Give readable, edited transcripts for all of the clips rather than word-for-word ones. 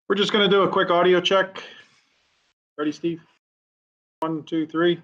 We're just going to do a quick audio check. Ready, Steve? 1, 2, 3.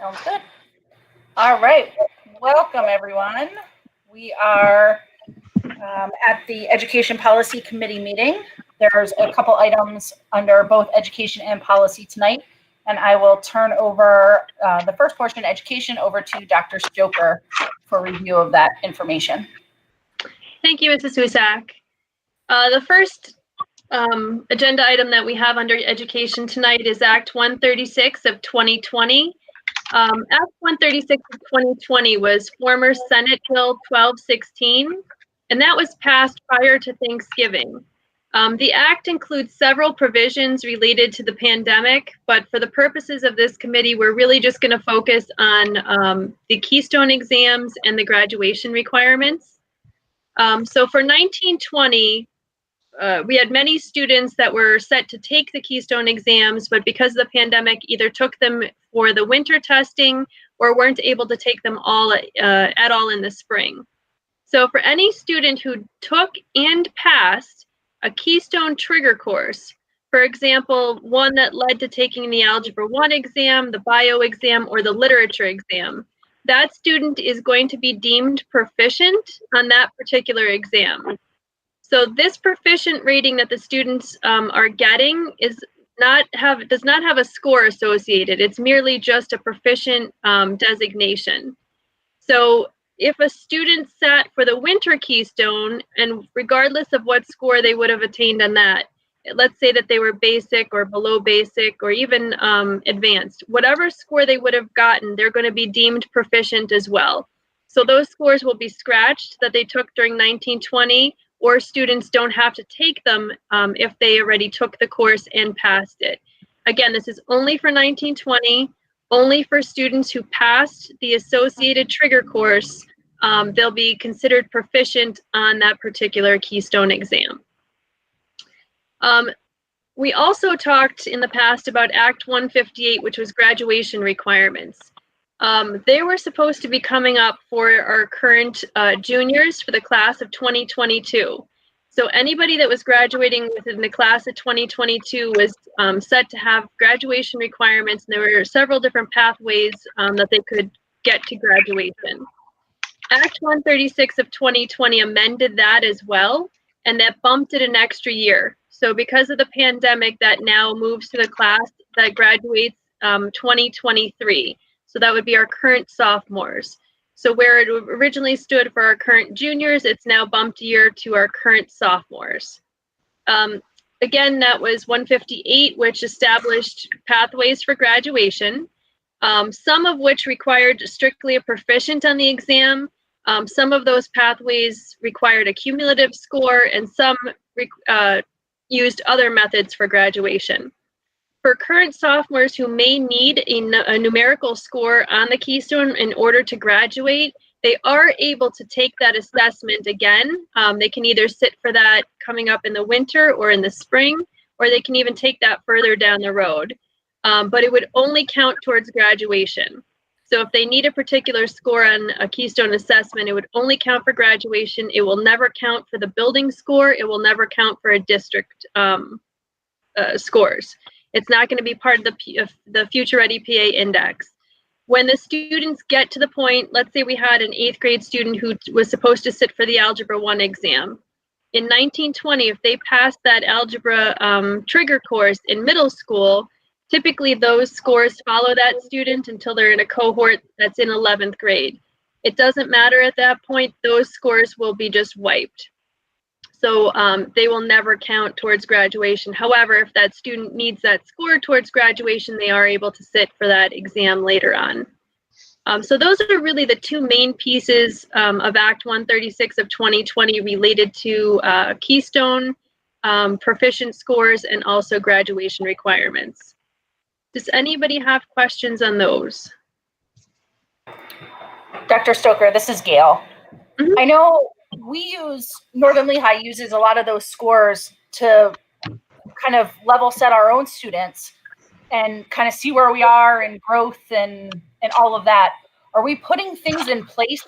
Sounds good. All right, welcome everyone. We are at the Education Policy Committee meeting. There's a couple items under both education and policy tonight, and I will turn over the first portion, education, over to Dr. Stoker for review of that information. Thank you, Mrs. Husak. The first agenda item that we have under education tonight is Act 136 of 2020. Act 136 of 2020 was former Senate Bill 1216, and that was passed prior to Thanksgiving. The act includes several provisions related to the pandemic, but for the purposes of this committee, we're really just going to focus on the Keystone exams and the graduation requirements. So for 1920, we had many students that were set to take the Keystone exams, but because of the pandemic, either took them for the winter testing or weren't able to take them all at all in the spring. So for any student who took and passed a Keystone trigger course, for example, one that led to taking the Algebra 1 exam, the bio exam, or the literature exam, that student is going to be deemed proficient on that particular exam. So this proficient rating that the students are getting does not have a score associated. It's merely just a proficient designation. So if a student sat for the winter Keystone, and regardless of what score they would have attained on that, let's say that they were basic or below basic or even advanced, whatever score they would have gotten, they're going to be deemed proficient as well. So those scores will be scratched that they took during 1920, or students don't have to take them if they already took the course and passed it. Again, this is only for 1920, only for students who passed the associated trigger course. They'll be considered proficient on that particular Keystone exam. We also talked in the past about Act 158, which was graduation requirements. They were supposed to be coming up for our current juniors for the class of 2022. So anybody that was graduating within the class of 2022 was set to have graduation requirements, and there were several different pathways that they could get to graduation. Act 136 of 2020 amended that as well, and that bumped it an extra year. So because of the pandemic, that now moves to the class that graduates 2023. So that would be our current sophomores. So where it originally stood for our current juniors, it's now bumped a year to our current sophomores. Again, that was 158, which established pathways for graduation, some of which required strictly a proficient on the exam. Some of those pathways required a cumulative score, and some used other methods for graduation. For current sophomores who may need a numerical score on the Keystone in order to graduate, they are able to take that assessment again. They can either sit for that coming up in the winter or in the spring, or they can even take that further down the road. But it would only count towards graduation. So if they need a particular score on a Keystone assessment, it would only count for graduation. It will never count for the building score. It will never count for a district scores. It's not going to be part of the Future Ready PA index. When the students get to the point, let's say we had an 8th grade student who was supposed to sit for the Algebra 1 exam. In 1920, if they passed that algebra trigger course in middle school, typically those scores follow that student until they're in a cohort that's in 11th grade. It doesn't matter at that point, those scores will be just wiped. So they will never count towards graduation. However, if that student needs that score towards graduation, they are able to sit for that exam later on. So those are really the two main pieces of Act 136 of 2020 related to Keystone, proficient scores, and also graduation requirements. Does anybody have questions on those? Dr. Stoker, this is Gail. Mm-hmm. I know Northern Lehigh uses a lot of those scores to kind of level set our own students and kind of see where we are in growth and all of that. Are we putting things in place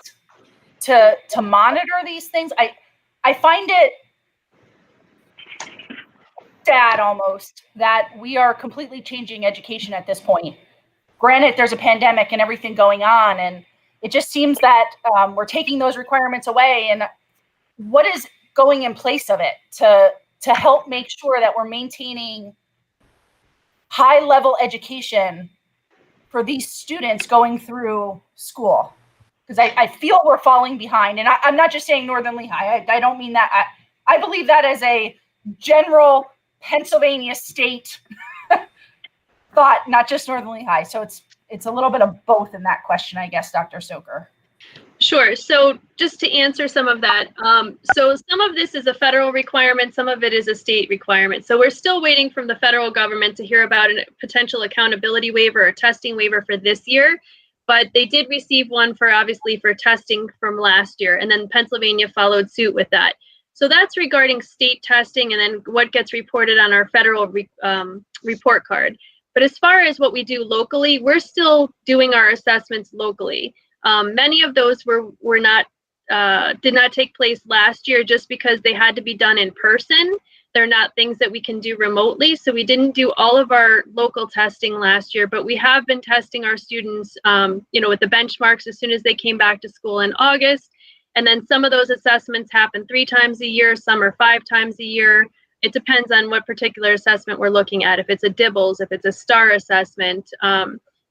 to monitor these things? I find it sad almost that we are completely changing education at this point. granted, there's a pandemic and everything going on, and it just seems that we're taking those requirements away. And what is going in place of it to help make sure that we're maintaining high level education for these students going through school? Because I feel we're falling behind. And I'm not just saying Northern Lehigh. I don't mean that. I believe that as a general Pennsylvania state thought, not just Northern Lehigh. So it's a little bit of both in that question, I guess, Dr. Stoker. Sure. So just to answer some of that, so some of this is a federal requirement, some of it is a state requirement. So we're still waiting from the federal government to hear about a potential accountability waiver or testing waiver for this year. But they did receive one for testing from last year, and then Pennsylvania followed suit with that. So that's regarding state testing and then what gets reported on our federal report card. But as far as what we do locally, we're still doing our assessments locally. Many of those did not take place last year just because they had to be done in person. They're not things that we can do remotely. So we didn't do all of our local testing last year, but we have been testing our students, with the benchmarks as soon as they came back to school in August. And then some of those assessments happen 3 times a year, some are 5 times a year. It depends on what particular assessment we're looking at. If it's a DIBELS, if it's a STAR assessment,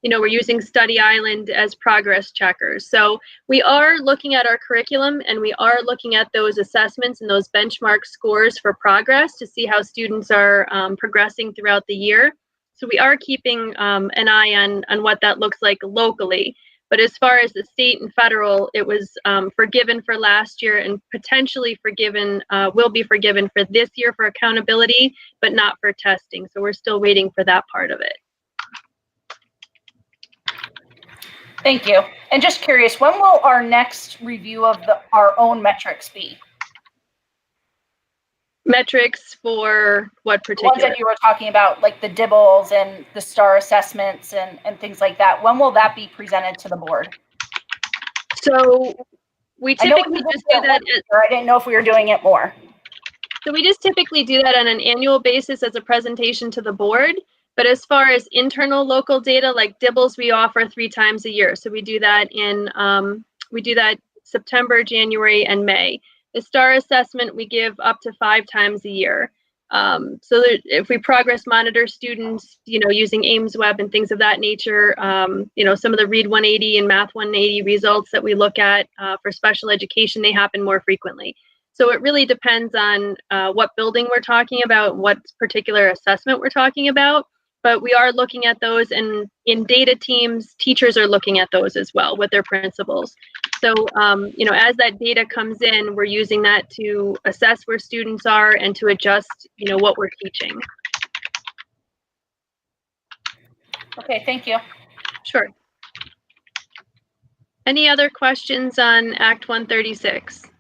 we're using Study Island as progress checkers. So we are looking at our curriculum and we are looking at those assessments and those benchmark scores for progress to see how students are progressing throughout the year. So we are keeping an eye on what that looks like locally. But as far as the state and federal, it was forgiven for last year and potentially will be forgiven for this year for accountability, but not for testing. So we're still waiting for that part of it. Thank you. And just curious, when will our next review of our own metrics be? Metrics for what particular? The ones that you were talking about, like the DIBELS and the STAR assessments and things like that. When will that be presented to the board? So we typically just do that. I didn't know if we were doing it more. So we just typically do that on an annual basis as a presentation to the board. But as far as internal local data, like DIBELS, we offer 3 times a year. So we do that September, January, and May. The STAR assessment, we give up to 5 times a year. So that if we progress monitor students, using Ames Web and things of that nature, some of the Read 180 and Math 180 results that we look at for special education, they happen more frequently. So it really depends on what building we're talking about, what particular assessment we're talking about. But we are looking at those, and in data teams, teachers are looking at those as well with their principals. So, as that data comes in, we're using that to assess where students are and to adjust, what we're teaching. Okay, thank you. Sure. Any other questions on Act 136?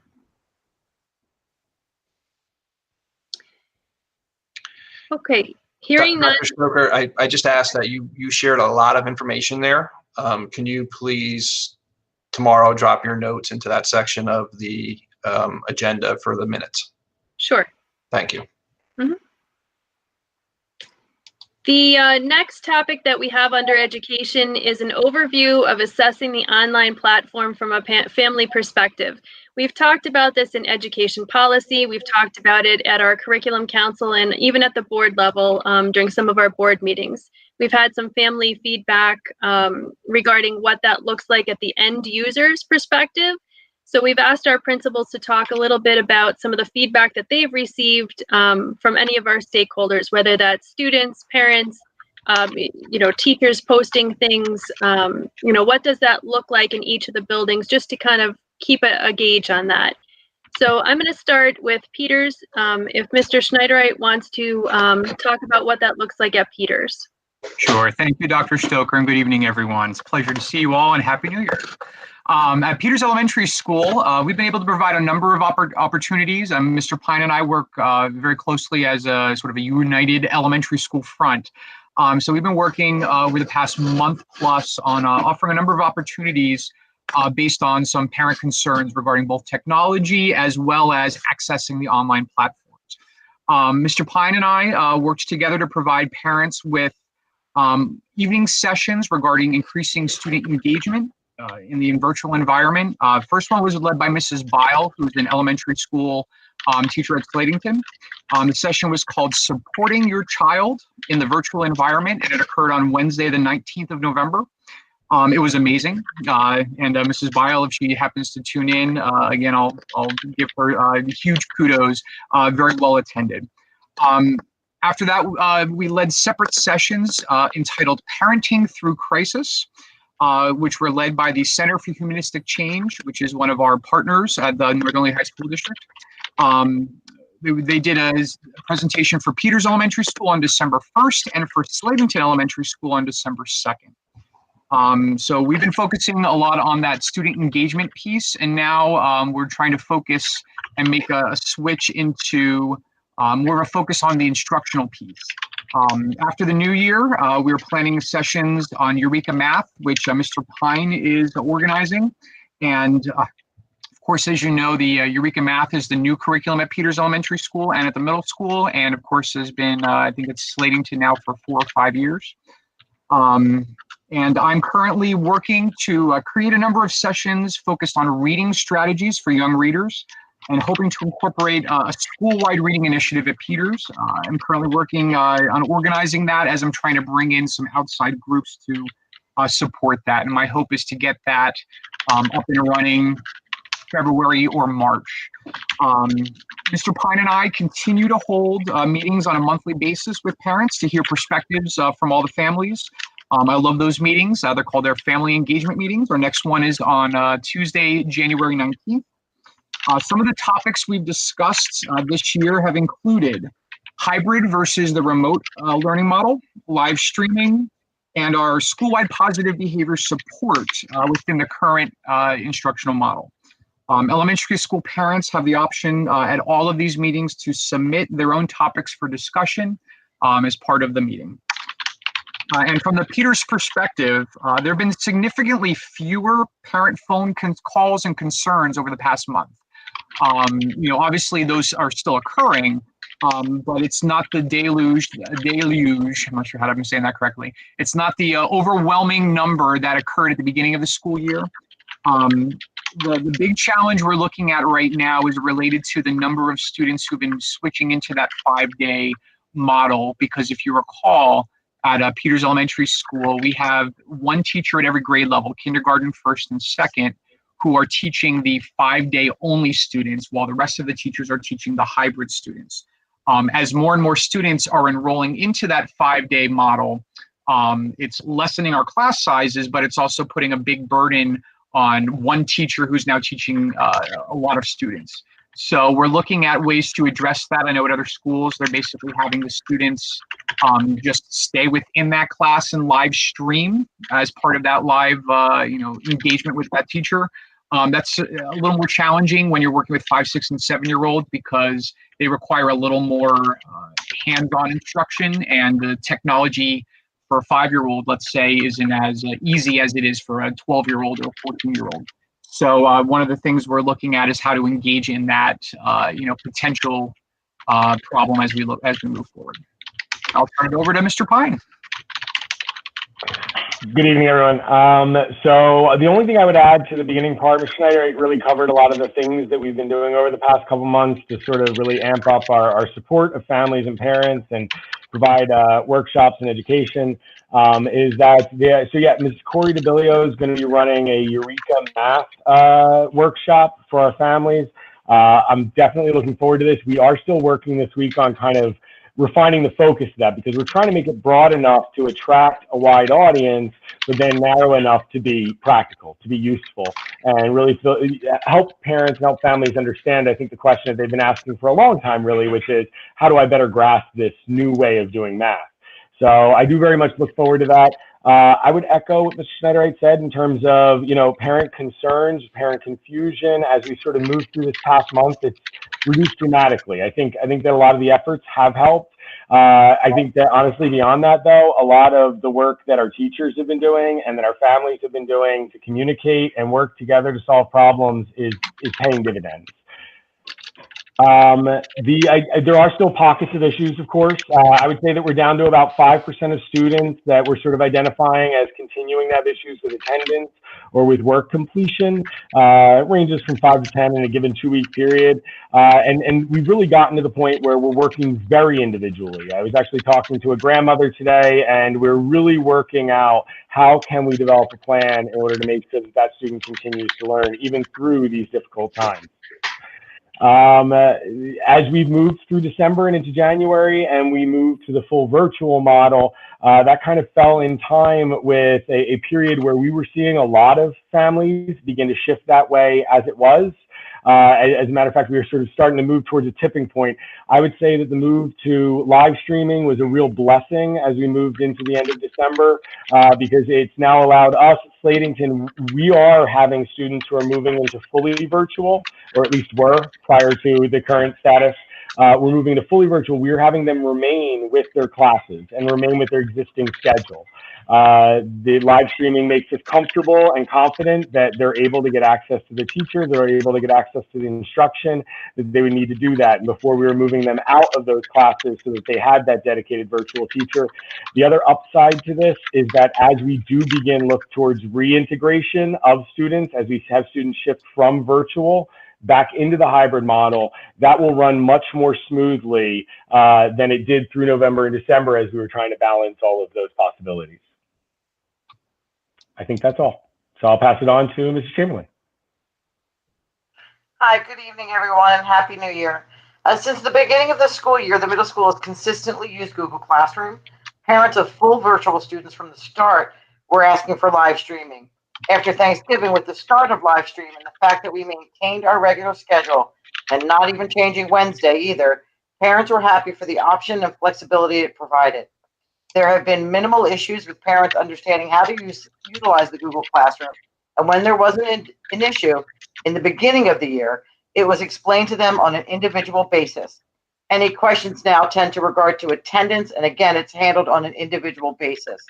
Okay. Hearing none. Dr. Stoker, I just asked that you shared a lot of information there. Can you please tomorrow drop your notes into that section of the agenda for the minutes? Sure. Thank you. Mm-hmm. The next topic that we have under education is an overview of assessing the online platform from a family perspective. We've talked about this in education policy. We've talked about it at our curriculum council and even at the board level during some of our board meetings. We've had some family feedback regarding what that looks like at the end user's perspective. So we've asked our principals to talk a little bit about some of the feedback that they've received from any of our stakeholders, whether that's students, parents, teachers posting things, what does that look like in each of the buildings, just to kind of keep a gauge on that. So I'm going to start with Peters. If Mr. Schneiderite wants to talk about what that looks like at Peters. Sure. Thank you, Dr. Stoker, and good evening, everyone. It's a pleasure to see you all, and Happy New Year. At Peters Elementary School, we've been able to provide a number of opportunities. Mr. Pine and I work very closely as a sort of a united elementary school front. So we've been working over the past month plus on offering a number of opportunities based on some parent concerns regarding both technology as well as accessing the online platforms. Mr. Pine and I worked together to provide parents with Evening sessions regarding increasing student engagement in the virtual environment. First one was led by Mrs. Bile, who's an elementary school teacher at Slatington. The session was called Supporting Your Child in the Virtual Environment, and it occurred on Wednesday, the 19th of November. It was amazing, and Mrs. Bile, if she happens to tune in, again, I'll give her huge kudos, very well attended. After that, we led separate sessions entitled Parenting Through Crisis, which were led by the Center for Humanistic Change, which is one of our partners at the Northern High School District. They did a presentation for Peters Elementary School on December 1st and for Slatington Elementary School on December 2nd. So we've been focusing a lot on that student engagement piece, and now we're trying to focus and make a switch into more of a focus on the instructional piece. After the new year, we're planning sessions on Eureka Math, which Mr. Pine is organizing. And of course, as you know, the Eureka Math is the new curriculum at Peters Elementary School and at the middle school. And of course, has been, I think it's Slatington now for 4 or 5 years. And I'm currently working to create a number of sessions focused on reading strategies for young readers, and hoping to incorporate a school-wide reading initiative at Peters. I'm currently working on organizing that as I'm trying to bring in some outside groups to support that. And my hope is to get that up and running February or March. Mr. Pine and I continue to hold meetings on a monthly basis with parents to hear perspectives from all the families. I love those meetings. They're called their family engagement meetings. Our next one is on Tuesday, January 19th. Some of the topics we've discussed this year have included hybrid versus the remote learning model, live streaming, and our school-wide positive behavior support within the current instructional model. Elementary school parents have the option at all of these meetings to submit their own topics for discussion as part of the meeting. And from the Peters perspective, there have been significantly fewer parent phone calls and concerns over the past month. Obviously those are still occurring, but it's not the deluge, I'm not sure how I'm saying that correctly. It's not the overwhelming number that occurred at the beginning of the school year. The big challenge we're looking at right now is related to the number of students who've been switching into that 5-day model, because if you recall, at Peters Elementary School, we have one teacher at every grade level, kindergarten, first and second, who are teaching the 5-day only students, while the rest of the teachers are teaching the hybrid students. As more and more students are enrolling into that 5-day model, it's lessening our class sizes, but it's also putting a big burden on one teacher who's now teaching a lot of students. So we're looking at ways to address that. I know at other schools, they're basically having the students just stay within that class and live stream as part of that live engagement with that teacher. That's a little more challenging when you're working with 5-, 6-, and 7-year-olds, because they require a little more hands-on instruction, and the technology for a 5-year-old, let's say, isn't as easy as it is for a 12-year-old or a 14-year-old. So one of the things we're looking at is how to engage in that potential problem as we move forward. I'll turn it over to Mr. Pine. Good evening, everyone. So the only thing I would add to the beginning part, Ms. Schneider really covered a lot of the things that we've been doing over the past couple months to sort of really amp up our support of families and parents and provide workshops and education. Ms. Corey DeBilio is going to be running a Eureka Math workshop for our families. I'm definitely looking forward to this. We are still working this week on kind of refining the focus of that, because we're trying to make it broad enough to attract a wide audience, but then narrow enough to be practical, to be useful, and really help parents and help families understand, I think, the question that they've been asking for a long time, really, which is, how do I better grasp this new way of doing math? So I do very much look forward to that. I would echo what Mr. Schneiderite said in terms of, parent concerns, parent confusion. As we sort of move through this past month, it's reduced dramatically. I think that a lot of the efforts have helped. I think that honestly, beyond that, though, a lot of the work that our teachers have been doing and that our families have been doing to communicate and work together to solve problems is paying dividends. There are still pockets of issues, of course. I would say that we're down to about 5% of students that we're sort of identifying as continuing to have issues with attendance or with work completion. It ranges from 5 to 10 in a given 2-week period. And we've really gotten to the point where we're working very individually. I was actually talking to a grandmother today, and we're really working out how can we develop a plan in order to make sure that that student continues to learn even through these difficult times. As we've moved through December and into January and we moved to the full virtual model, that kind of fell in time with a period where we were seeing a lot of families begin to shift that way as it was. As a matter of fact, we were sort of starting to move towards a tipping point. I would say that the move to live streaming was a real blessing as we moved into the end of December, because it's now allowed us at Slatington, we are having students who are moving into fully virtual, or at least were prior to the current status. We're moving to fully virtual. We're having them remain with their classes and remain with their existing schedule. The live streaming makes us comfortable and confident that they're able to get access to the teacher, they're able to get access to the instruction, that they would need to do that. And before we were moving them out of those classes so that they had that dedicated virtual teacher. The other upside to this is that as we do begin look towards reintegration of students, as we have students shift from virtual back into the hybrid model, that will run much more smoothly than it did through November and December as we were trying to balance all of those possibilities. I think that's all. So I'll pass it on to Mrs. Chamberlain. Hi, good evening, everyone, and Happy New Year. Since the beginning of the school year, the middle school has consistently used Google Classroom. Parents of full virtual students from the start were asking for live streaming. After Thanksgiving, with the start of live streaming and the fact that we maintained our regular schedule and not even changing Wednesday either, parents were happy for the option and flexibility it provided. There have been minimal issues with parents understanding how to utilize the Google Classroom. And when there was an issue in the beginning of the year, it was explained to them on an individual basis. Any questions now tend to regard to attendance, and again, it's handled on an individual basis.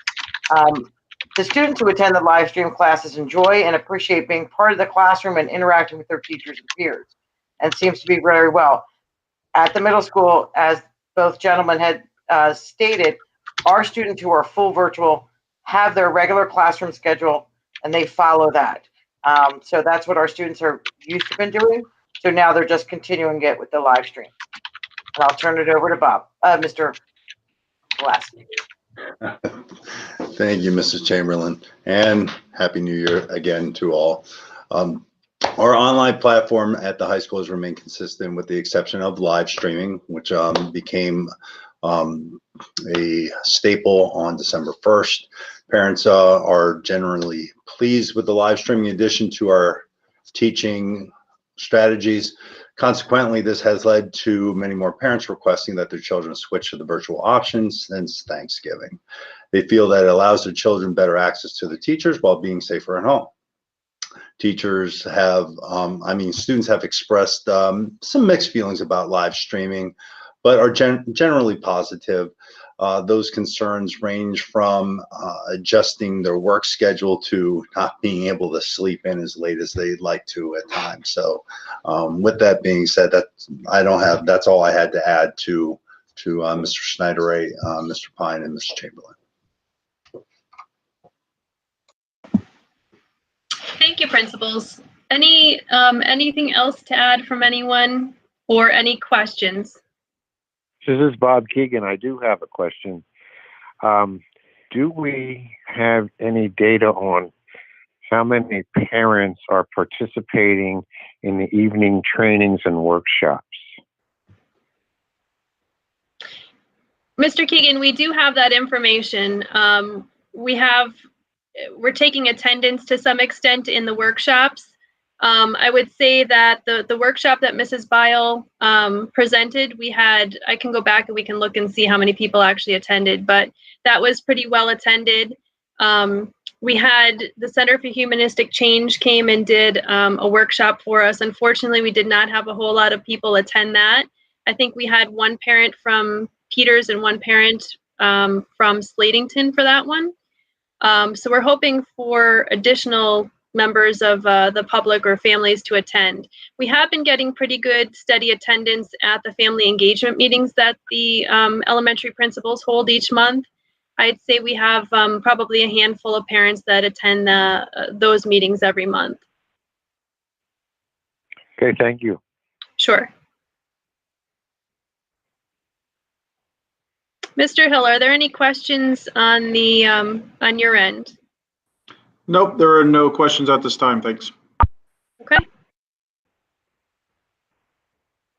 The students who attend the live stream classes enjoy and appreciate being part of the classroom and interacting with their teachers and peers, and seems to be very well. At the middle school, as both gentlemen had stated, our students who are full virtual have their regular classroom schedule and they follow that. So that's what our students are used to been doing. So now they're just continuing it with the live stream. And I'll turn it over to Bob, Mr. Gillespie. Thank you, Mrs. Chamberlain, and Happy New Year again to all. Our online platform at the high school has remained consistent with the exception of live streaming, which became a staple on December 1st. Parents are generally pleased with the live streaming addition to our teaching strategies. Consequently, this has led to many more parents requesting that their children switch to the virtual option since Thanksgiving. They feel that it allows their children better access to the teachers while being safer at home. Teachers have, students have expressed some mixed feelings about live streaming, but are generally positive. Those concerns range from adjusting their work schedule to not being able to sleep in as late as they'd like to at times. So with that being said, that's all I had to add to Mr. Schneider, Mr. Pine, and Mr. Chamberlain. Thank you, principals. Anything else to add from anyone or any questions? This is Bob Keegan. I do have a question. Do we have any data on how many parents are participating in the evening trainings and workshops? Mr. Keegan, we do have that information. We're taking attendance to some extent in the workshops. I would say that the workshop that Mrs. Bile presented, I can go back and we can look and see how many people actually attended, but that was pretty well attended. We had the Center for Humanistic Change came and did a workshop for us. Unfortunately, we did not have a whole lot of people attend that. I think we had one parent from Peters and one parent from Slatington for that one. So we're hoping for additional members of the public or families to attend. We have been getting pretty good, steady attendance at the family engagement meetings that the elementary principals hold each month. I'd say we have probably a handful of parents that attend those meetings every month. Okay, thank you. Sure. Mr. Hill, are there any questions on the on your end? Nope, there are no questions at this time. Thanks. Okay.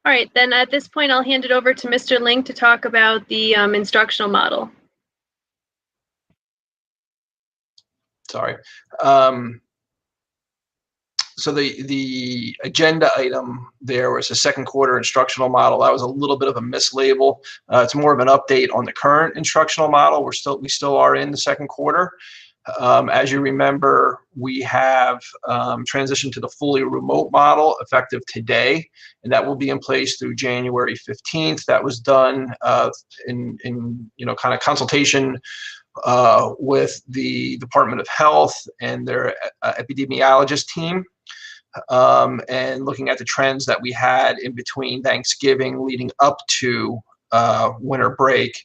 All right, then at this point, I'll hand it over to Mr. Link to talk about the instructional model. Sorry. So the agenda item there was a second quarter instructional model. That was a little bit of a mislabel. It's more of an update on the current instructional model. We still are in the second quarter. As you remember, we have transitioned to the fully remote model effective today, and that will be in place through January 15th. That was done in kind of consultation with the Department of Health and their epidemiologist team, and looking at the trends that we had in between Thanksgiving leading up to winter break.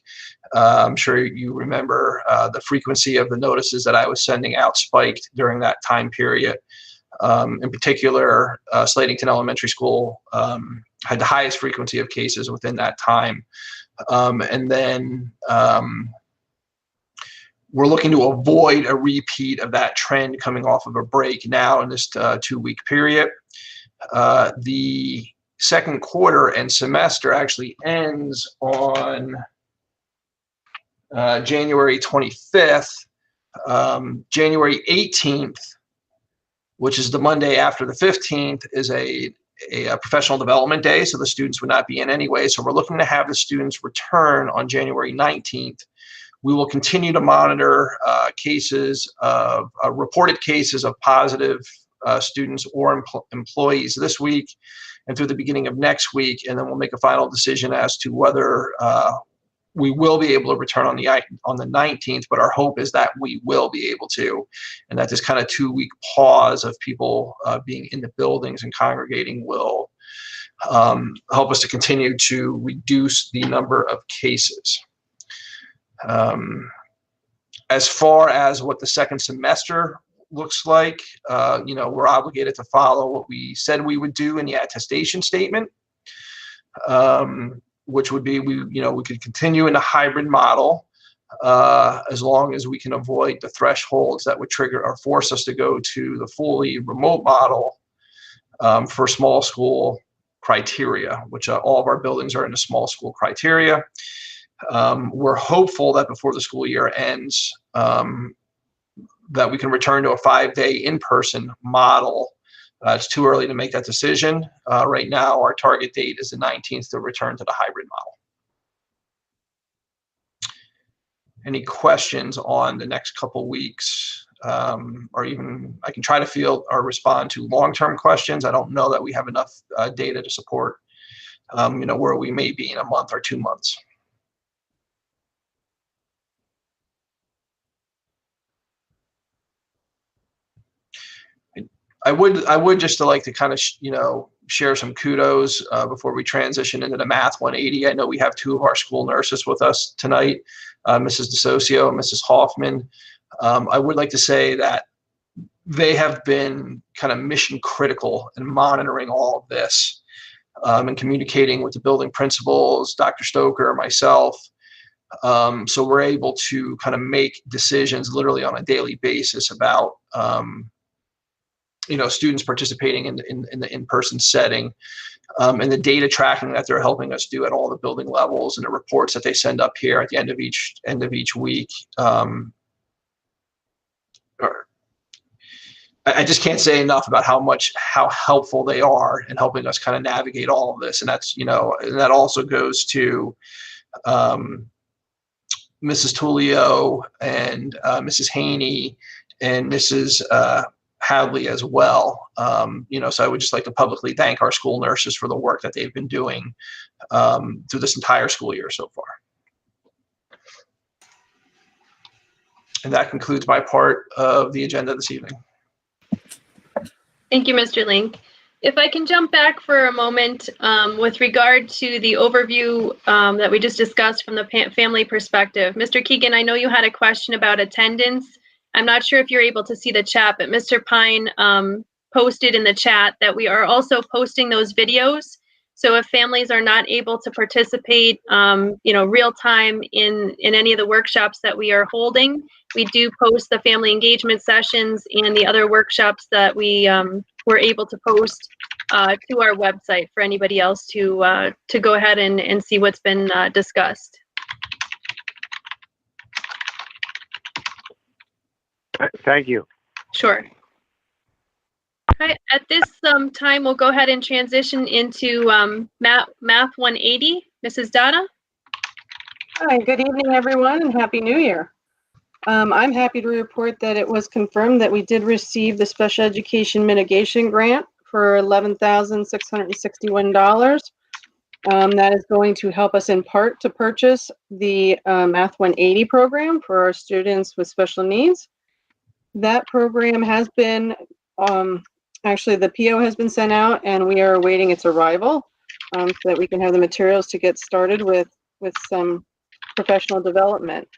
I'm sure you remember the frequency of the notices that I was sending out spiked during that time period. In particular, Slatington Elementary School had the highest frequency of cases within that time. And then we're looking to avoid a repeat of that trend coming off of a break now in this 2-week period. The second quarter and semester actually ends on January 25th. January 18th, which is the Monday after the 15th, is a professional development day, so the students would not be in anyway. So we're looking to have the students return on January 19th. We will continue to monitor cases of reported cases of positive students or employees this week and through the beginning of next week, and then we'll make a final decision as to whether we will be able to return on the 19th, but our hope is that we will be able to, and that this kind of 2-week pause of people being in the buildings and congregating will help us to continue to reduce the number of cases. As far as what the second semester looks like, we're obligated to follow what we said we would do in the attestation statement, which would be we could continue in a hybrid model as long as we can avoid the thresholds that would trigger or force us to go to the fully remote model for small school criteria, which all of our buildings are in the small school criteria. We're hopeful that before the school year ends, that we can return to a 5-day in-person model. It's too early to make that decision. Right now, our target date is the 19th to return to the hybrid model. Any questions on the next couple weeks? Or even I can try to field or respond to long-term questions. I don't know that we have enough data to support, where we may be in a month or 2 months. I would just like to kind of, share some kudos before we transition into the Math 180. I know we have 2 of our school nurses with us tonight, Mrs. DeSocio and Mrs. Hoffman. I would like to say that they have been kind of mission critical in monitoring all of this and communicating with the building principals, Dr. Stoker, myself. So we're able to kind of make decisions literally on a daily basis about students participating in the in-person setting, and the data tracking that they're helping us do at all the building levels, and the reports that they send up here at the end of each week. I just can't say enough about how helpful they are in helping us kind of navigate all of this, and that's and that also goes to Mrs. Tullio and Mrs. Haney and Mrs. Hadley as well. So I would just like to publicly thank our school nurses for the work that they've been doing through this entire school year so far. And that concludes my part of the agenda this evening. Thank you, Mr. Link. If I can jump back for a moment with regard to the overview that we just discussed from the family perspective. Mr. Keegan, I know you had a question about attendance. I'm not sure if you're able to see the chat, but Mr. Pine posted in the chat that we are also posting those videos. So if families are not able to participate, real time in any of the workshops that we are holding, we do post the family engagement sessions and the other workshops that we were able to post to our website for anybody else to go ahead and see what's been discussed. Thank you. Sure. Okay, at this time, we'll go ahead and transition into Math 180. Mrs. Dada? Hi, good evening, everyone, and Happy New Year. I'm happy to report that it was confirmed that we did receive the Special Education Mitigation Grant for $11,661. That is going to help us in part to purchase the Math 180 program for our students with special needs. That program has been, actually the PO has been sent out and we are awaiting its arrival so that we can have the materials to get started with some professional development.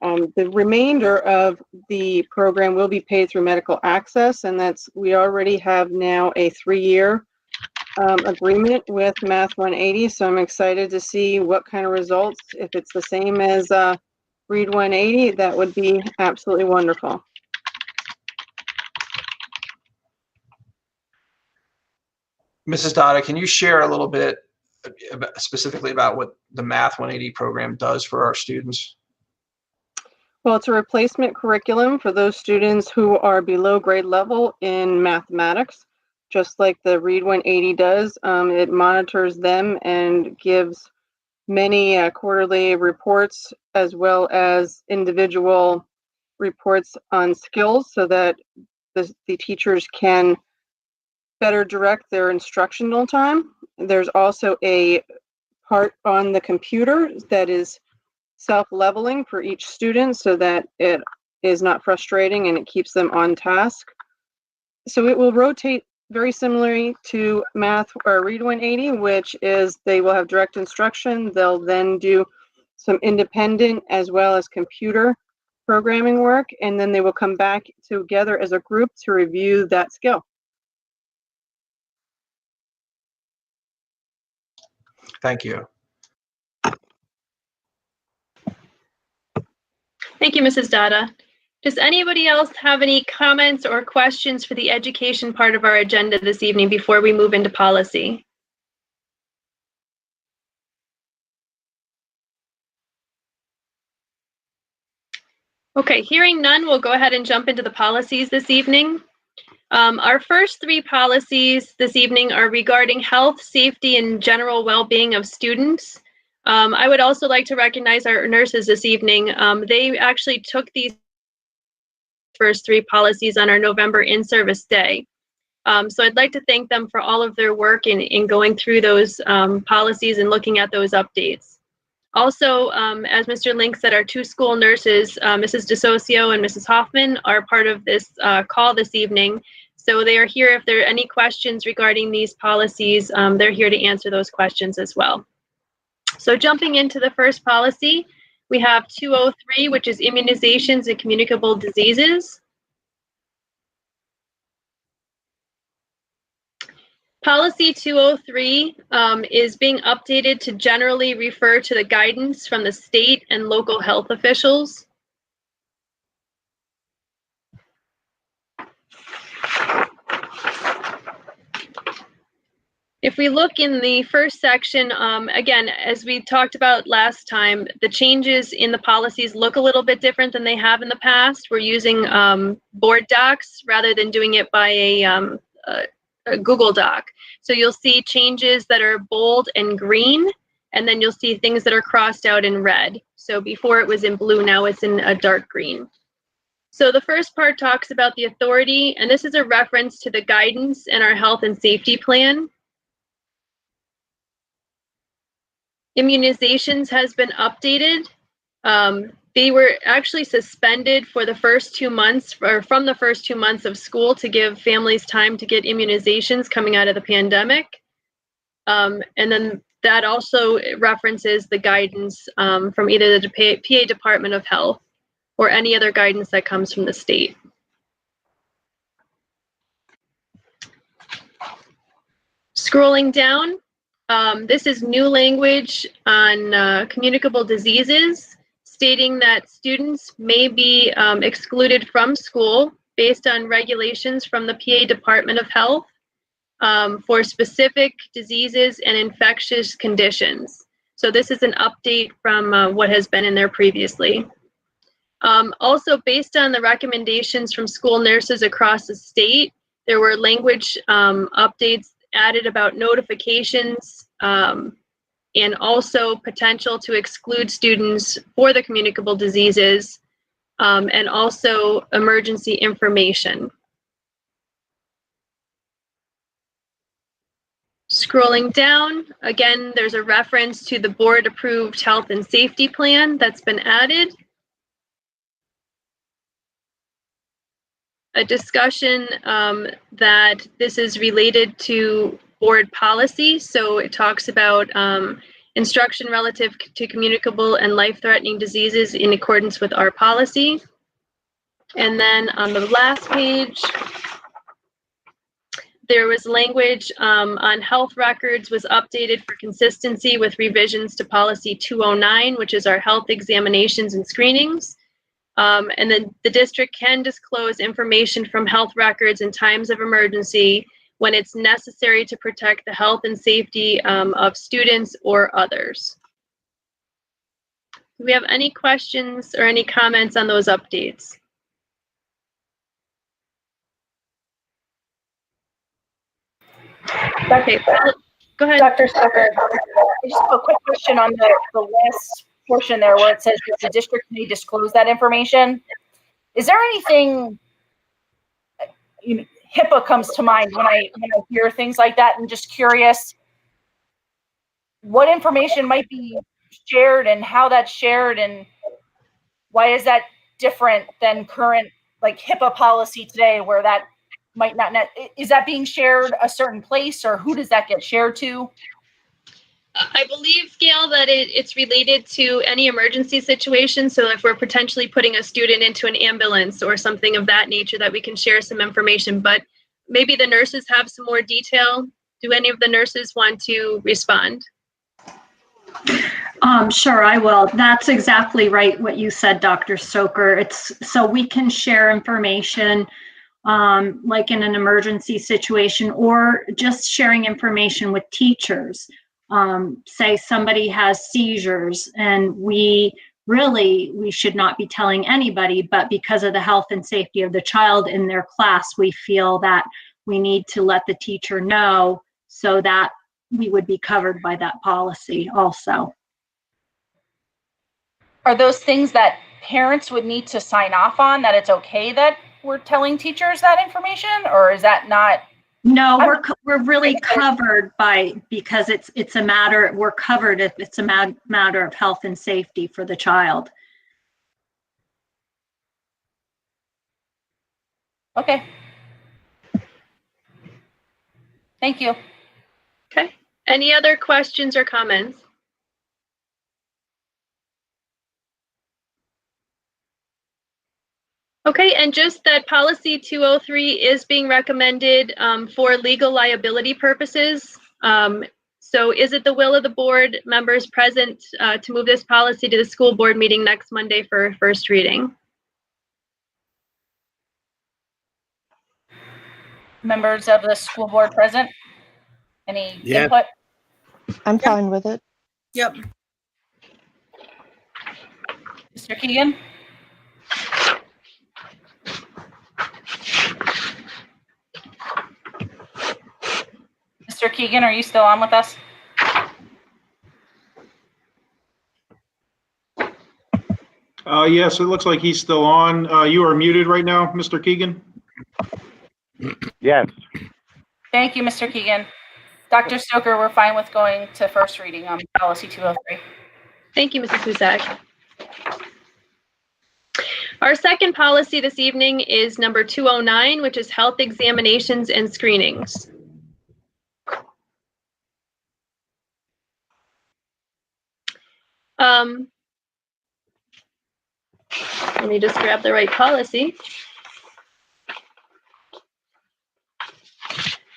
The remainder of the program will be paid through medical access, and we already have now a 3-year agreement with Math 180, so I'm excited to see what kind of results. If it's the same as Read 180, that would be absolutely wonderful. Mrs. Dada, can you share a little bit specifically about what the Math 180 program does for our students? Well, it's a replacement curriculum for those students who are below grade level in mathematics, just like the Read 180 does. It monitors them and gives many quarterly reports as well as individual reports on skills so that the teachers can better direct their instructional time. There's also a part on the computer that is self-leveling for each student so that it is not frustrating and it keeps them on task. So it will rotate very similarly to Math or Read 180, which is they will have direct instruction. They'll then do some independent as well as computer programming work, and then they will come back together as a group to review that skill. Thank you. Thank you, Mrs. Dada. Does anybody else have any comments or questions for the education part of our agenda this evening before we move into policy? Okay, hearing none, we'll go ahead and jump into the policies this evening. Our first 3 policies this evening are regarding health, safety, and general well-being of students. I would also like to recognize our nurses this evening. They actually took these first 3 policies on our November in-service day. So I'd like to thank them for all of their work in going through those policies and looking at those updates. Also, as Mr. Link said, our 2 school nurses, Mrs. DeSocio and Mrs. Hoffman, are part of this call this evening. So they are here if there are any questions regarding these policies. They're here to answer those questions as well. So jumping into the first policy, we have 203, which is immunizations and communicable diseases. Policy 203 is being updated to generally refer to the guidance from the state and local health officials. If we look in the first section, again, as we talked about last time, the changes in the policies look a little bit different than they have in the past. We're using board docs rather than doing it by a Google Doc. So you'll see changes that are bold and green, and then you'll see things that are crossed out in red. So before it was in blue, now it's in a dark green. So the first part talks about the authority, and this is a reference to the guidance in our health and safety plan. Immunizations has been updated. The They were actually suspended for the first 2 months, or from the first 2 months of school, to give families time to get immunizations coming out of the pandemic. And then that also references the guidance from either the PA Department of Health or any other guidance that comes from the state. Scrolling down, this is new language on communicable diseases, stating that students may be excluded from school based on regulations from the PA Department of Health for specific diseases and infectious conditions. So this is an update from what has been in there previously. Also, based on the recommendations from school nurses across the state, there were language updates added about notifications and also potential to exclude students for the communicable diseases and also emergency information. Scrolling down, again, there's a reference to the board-approved health and safety plan that's been added. A discussion that this is related to board policy. So it talks about instruction relative to communicable and life-threatening diseases in accordance with our policy. And then on the last page, there was language on health records was updated for consistency with revisions to policy 209, which is our health examinations and screenings. And then the district can disclose information from health records in times of emergency when it's necessary to protect the health and safety of students or others. Do we have any questions or any comments on those updates? Okay, go ahead. Dr. Stoker, I just have a quick question on the last portion there where it says that the district may disclose that information. Is there anything, HIPAA comes to mind when I hear things like that, and just curious what information might be shared and how that's shared and why is that different than current like HIPAA policy today where that might not, is that being shared a certain place or who does that get shared to? I believe, Gail, that it's related to any emergency situation. So if we're potentially putting a student into an ambulance or something of that nature, that we can share some information, but maybe the nurses have some more detail. Do any of the nurses want to respond? Sure, I will. That's exactly right what you said, Dr. Stoker. It's so we can share information like in an emergency situation or just sharing information with teachers. Say somebody has seizures and we should not be telling anybody, but because of the health and safety of the child in their class, we feel that we need to let the teacher know so that we would be covered by that policy also. Are those things that parents would need to sign off on, that it's okay that we're telling teachers that information, or is that not? No, we're really covered because it's a matter, we're covered if it's a matter of health and safety for the child. Okay. Thank you. Okay. Any other questions or comments? Okay, and just that policy 203 is being recommended for legal liability purposes. So is it the will of the board members present to move this policy to the school board meeting next Monday for first reading? Members of the school board present? Any input? I'm fine with it. Yep. Mr. Keegan? Mr. Keegan, are you still on with us? Yes, it looks like he's still on. You are muted right now, Mr. Keegan. Yes. Thank you, Mr. Keegan. Dr. Stoker, we're fine with going to first reading on policy 203. Thank you, Mrs. Husak. Our second policy this evening is number 209, which is health examinations and screenings. Let me just grab the right policy.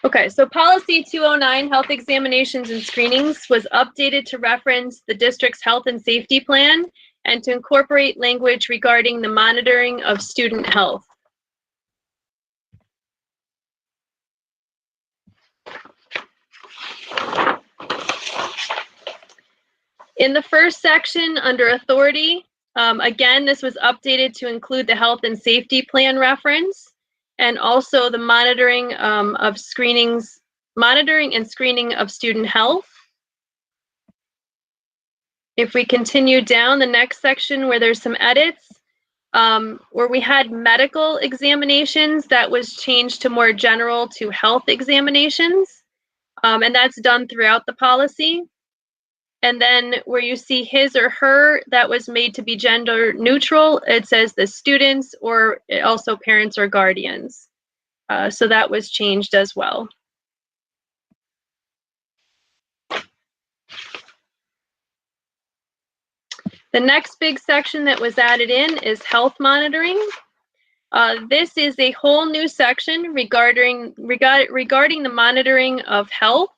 Okay, so policy 209, health examinations and screenings, was updated to reference the district's health and safety plan and to incorporate language regarding the monitoring of student health. In the first section under authority, again, this was updated to include the health and safety plan reference and also the monitoring and screening of student health. If we continue down the next section where there's some edits, where we had medical examinations, that was changed to more general to health examinations, and that's done throughout the policy. And then where you see his or her, that was made to be gender neutral. It says the students or also parents or guardians. So that was changed as well. The next big section that was added in is health monitoring. This is a whole new section regarding the monitoring of health.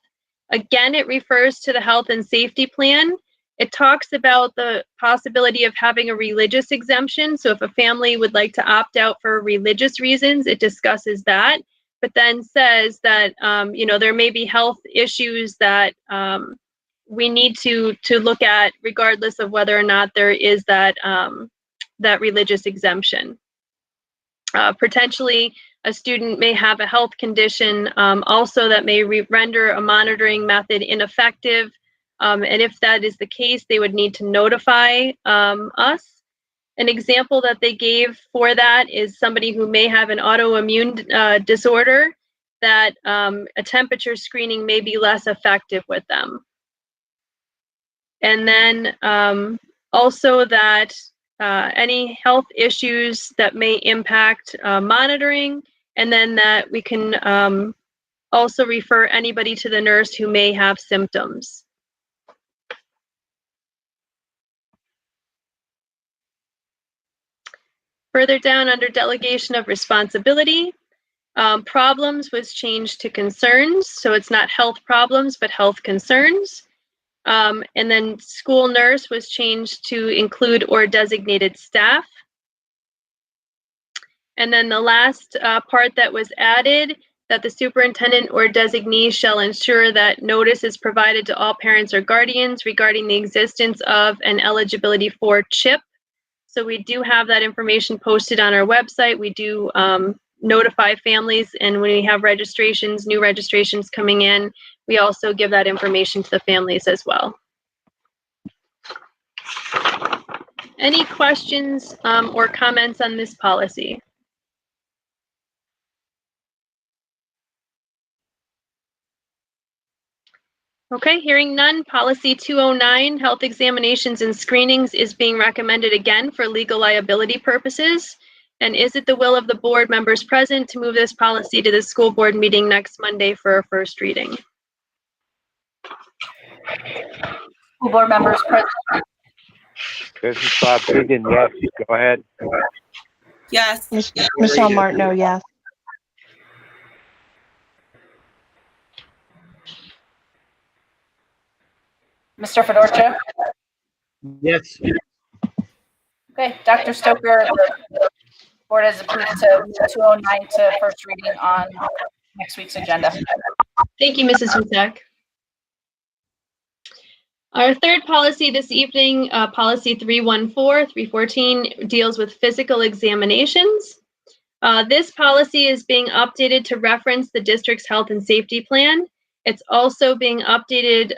Again, it refers to the health and safety plan. It talks about the possibility of having a religious exemption. So if a family would like to opt out for religious reasons, it discusses that, but then says that, there may be health issues that we need to look at regardless of whether or not there is that religious exemption. Potentially, a student may have a health condition also that may render a monitoring method ineffective. And if that is the case, they would need to notify us. An example that they gave for that is somebody who may have an autoimmune disorder that a temperature screening may be less effective with them. And then also that any health issues that may impact monitoring, and then that we can also refer anybody to the nurse who may have symptoms. Further down under delegation of responsibility, problems was changed to concerns. So it's not health problems, but health concerns. And then school nurse was changed to include or designated staff. And then the last part that was added, that the superintendent or designee shall ensure that notice is provided to all parents or guardians regarding the existence of and eligibility for CHIP. So we do have that information posted on our website. We do notify families, and when we have registrations, new registrations coming in, we also give that information to the families as well. Any questions or comments on this policy? Okay, hearing none, policy 209, health examinations and screenings, is being recommended again for legal liability purposes. And is it the will of the board members present to move this policy to the school board meeting next Monday for a first reading? School board members present. This is Bob Keegan. Yes, go ahead. Yes. Michelle Martineau, yes. Mr. Fedorcha? Yes. Okay, Dr. Stoker, the board has approved to 209 to first reading on next week's agenda. Thank you, Mrs. Husak. Our third policy this evening, policy 314, deals with physical examinations. This policy is being updated to reference the district's health and safety plan. It's also being updated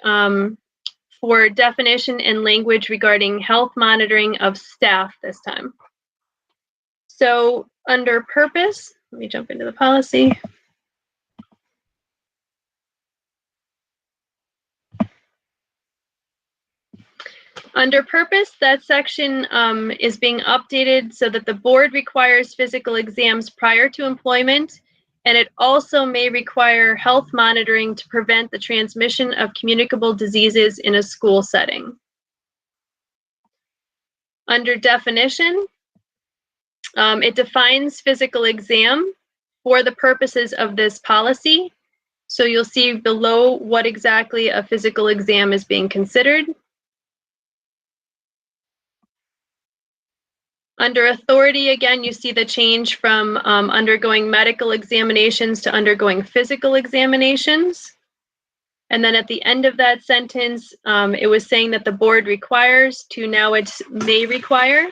for definition and language regarding health monitoring of staff this time. So under purpose, let me jump into the policy. Under purpose, that section is being updated so that the board requires physical exams prior to employment, and it also may require health monitoring to prevent the transmission of communicable diseases in a school setting. Under definition, it defines physical exam for the purposes of this policy. So you'll see below what exactly a physical exam is being considered. Under authority, again, you see the change from undergoing medical examinations to undergoing physical examinations. And then at the end of that sentence, it was saying that the board requires to now it's may require.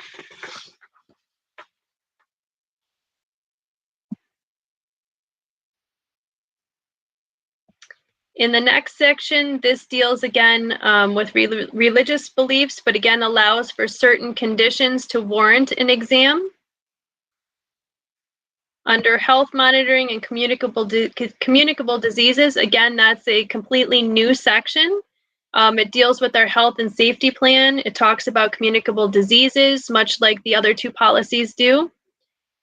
In the next section, this deals again with religious beliefs, but again allows for certain conditions to warrant an exam. Under health monitoring and communicable diseases, again, that's a completely new section. It deals with our health and safety plan. It talks about communicable diseases, much like the other two policies do.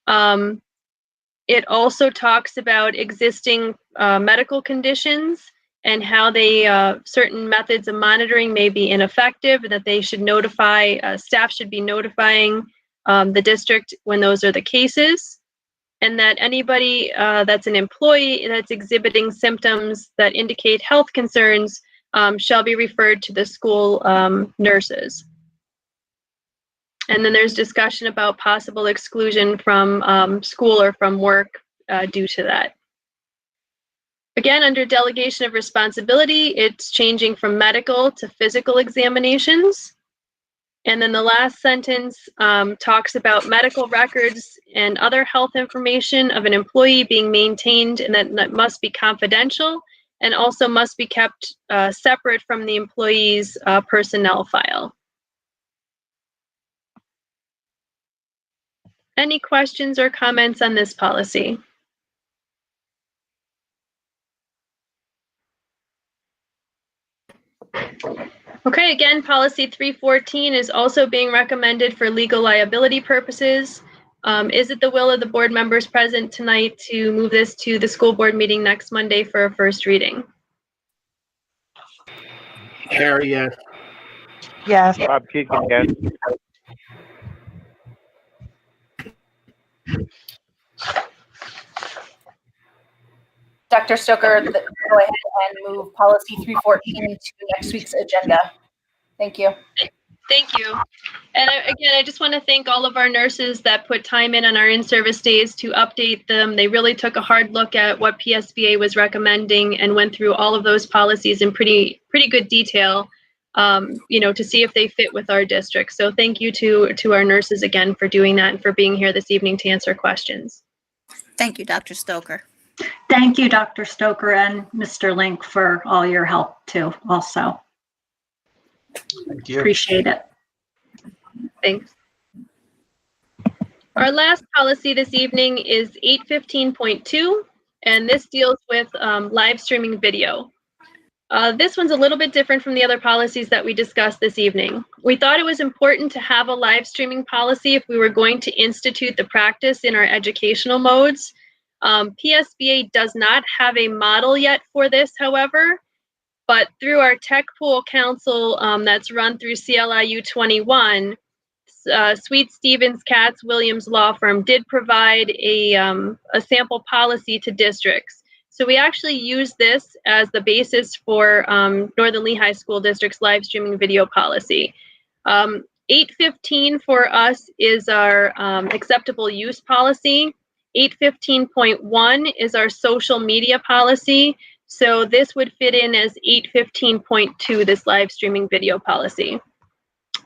It also talks about existing medical conditions and how they certain methods of monitoring may be ineffective, that they should notify, staff should be notifying the district when those are the cases, and that anybody that's an employee that's exhibiting symptoms that indicate health concerns shall be referred to the school nurses. And then there's discussion about possible exclusion from school or from work due to that. Again, under delegation of responsibility, it's changing from medical to physical examinations. And then the last sentence talks about medical records and other health information of an employee being maintained, and that must be confidential and also must be kept separate from the employee's personnel file. Any questions or comments on this policy? Okay, again, policy 314 is also being recommended for legal liability purposes. Is it the will of the board members present tonight to move this to the school board meeting next Monday for a first reading? Harry, yes. Yes. Bob Keegan, yes. Dr. Stoker, go ahead and move policy 314 to next week's agenda. Thank you. Thank you. And again, I just want to thank all of our nurses that put time in on our in-service days to update them. They really took a hard look at what PSBA was recommending and went through all of those policies in pretty good detail, to see if they fit with our district. So thank you to our nurses again for doing that and for being here this evening to answer questions. Thank you, Dr. Stoker. Thank you, Dr. Stoker and Mr. Link, for all your help too, also. Thank you. Appreciate it. Thanks. Our last policy this evening is 815.2, and this deals with live streaming video. This one's a little bit different from the other policies that we discussed this evening. We thought it was important to have a live streaming policy if we were going to institute the practice in our educational modes. PSBA does not have a model yet for this, however, but through our tech pool council that's run through CLIU 21, Sweet Stevens Katz Williams law firm did provide a sample policy to districts. So we actually use this as the basis for Northern Lehigh School District's live streaming video policy. 815 for us is our acceptable use policy. 815.1 is our social media policy. So this would fit in as 815.2, this live streaming video policy.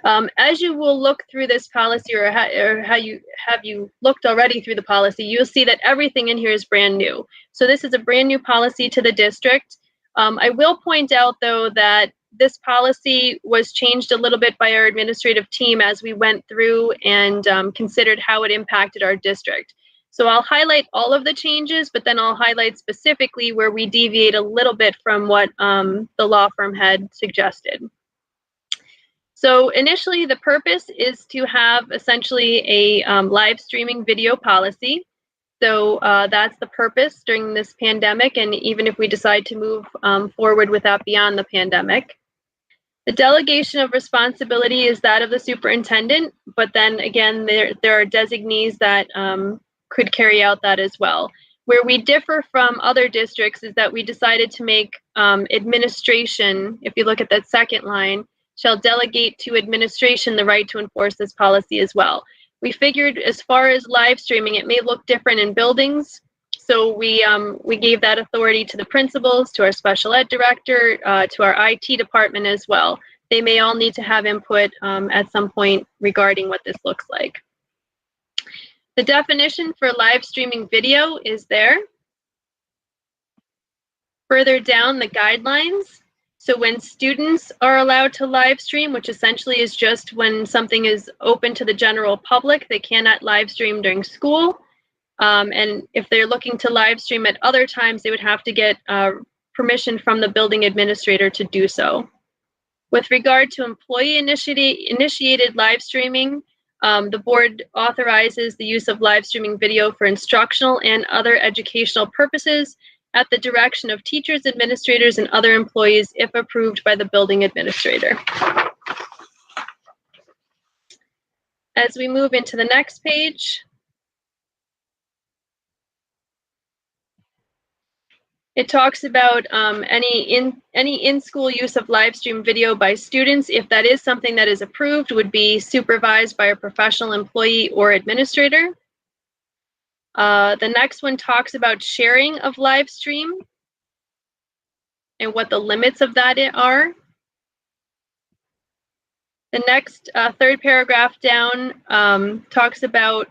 As you will look through this policy, or have you looked already through the policy, you'll see that everything in here is brand new. So this is a brand new policy to the district. I will point out, though, that this policy was changed a little bit by our administrative team as we went through and considered how it impacted our district. So I'll highlight all of the changes, but then I'll highlight specifically where we deviate a little bit from what the law firm had suggested. So initially, the purpose is to have essentially a live streaming video policy. So that's the purpose during this pandemic, and even if we decide to move forward with that beyond the pandemic. The delegation of responsibility is that of the superintendent, but then again, there are designees that could carry out that as well. Where we differ from other districts is that we decided to make administration, if you look at that second line, shall delegate to administration the right to enforce this policy as well. We figured as far as live streaming, it may look different in buildings. So we gave that authority to the principals, to our special ed director, to our IT department as well. They may all need to have input at some point regarding what this looks like. The definition for live streaming video is there. Further down, the guidelines. So when students are allowed to live stream, which essentially is just when something is open to the general public, they cannot live stream during school. And if they're looking to live stream at other times, they would have to get permission from the building administrator to do so. With regard to employee initiated live streaming, the board authorizes the use of live streaming video for instructional and other educational purposes at the direction of teachers, administrators, and other employees if approved by the building administrator. As we move into the next page, it talks about any in-school use of live stream video by students, if that is something that is approved, would be supervised by a professional employee or administrator. The next one talks about sharing of live stream and what the limits of that are. The next third paragraph down talks about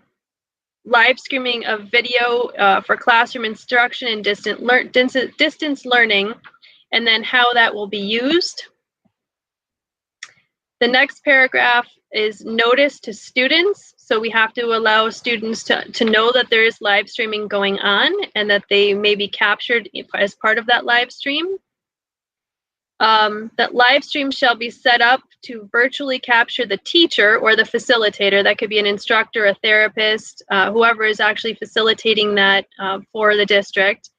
live streaming of video for classroom instruction and distance learning, and then how that will be used. The next paragraph is notice to students. So we have to allow students to know that there is live streaming going on and that they may be captured as part of that live stream. That live stream shall be set up to virtually capture the teacher or the facilitator. That could be an instructor, a therapist, whoever is actually facilitating that for the district.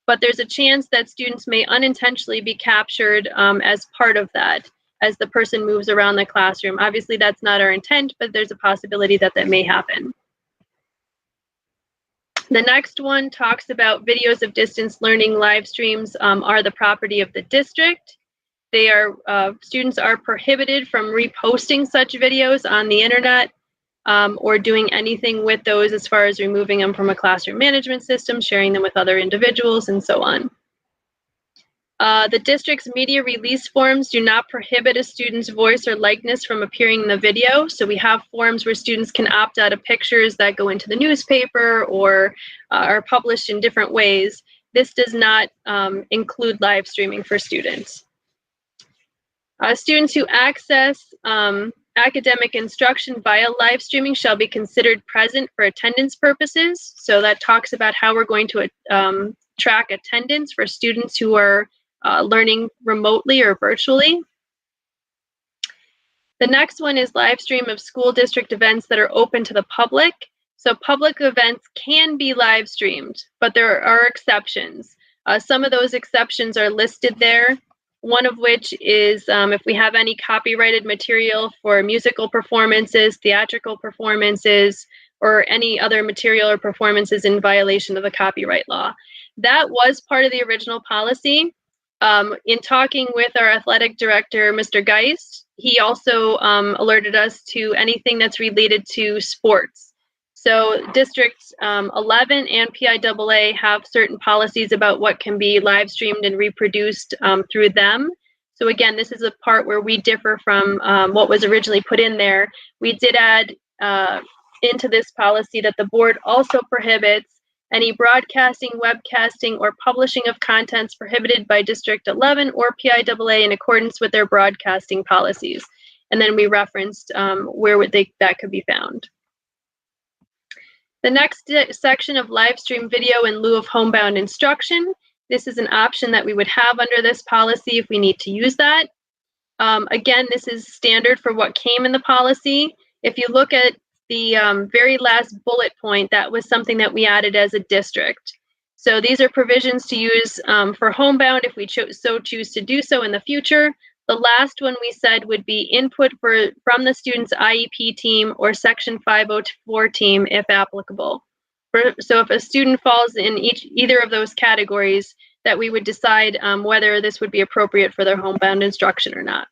But there's a chance that students may unintentionally be captured as part of that as the person moves around the classroom. Obviously, that's not our intent, but there's a possibility that that may happen. The next one talks about videos of distance learning live streams are the property of the district. They are, students are prohibited from reposting such videos on the internet or doing anything with those as far as removing them from a classroom management system, sharing them with other individuals, and so on. The district's media release forms do not prohibit a student's voice or likeness from appearing in the video. So we have forms where students can opt out of pictures that go into the newspaper or are published in different ways. This does not include live streaming for students. Students who access academic instruction via live streaming shall be considered present for attendance purposes. So that talks about how we're going to track attendance for students who are learning remotely or virtually. The next one is live stream of school district events that are open to the public. So public events can be live streamed, but there are exceptions. Some of those exceptions are listed there. One of which is if we have any copyrighted material for musical performances, theatrical performances, or any other material or performances in violation of the copyright law. That was part of the original policy. In talking with our athletic director, Mr. Geist, he also alerted us to anything that's related to sports. So districts 11 and PIAA have certain policies about what can be live streamed and reproduced through them. So again, this is a part where we differ from what was originally put in there. We did add into this policy that the board also prohibits any broadcasting, webcasting, or publishing of contents prohibited by District 11 or PIAA in accordance with their broadcasting policies. And then we referenced where that could be found. The next section of live stream video in lieu of homebound instruction. This is an option that we would have under this policy if we need to use that. Again, this is standard for what came in the policy. If you look at the very last bullet point, that was something that we added as a district. So these are provisions to use for homebound if we choose to do so in the future. The last one we said would be input from the student's IEP team or Section 504 team if applicable. So if a student falls in either of those categories, that we would decide whether this would be appropriate for their homebound instruction or not.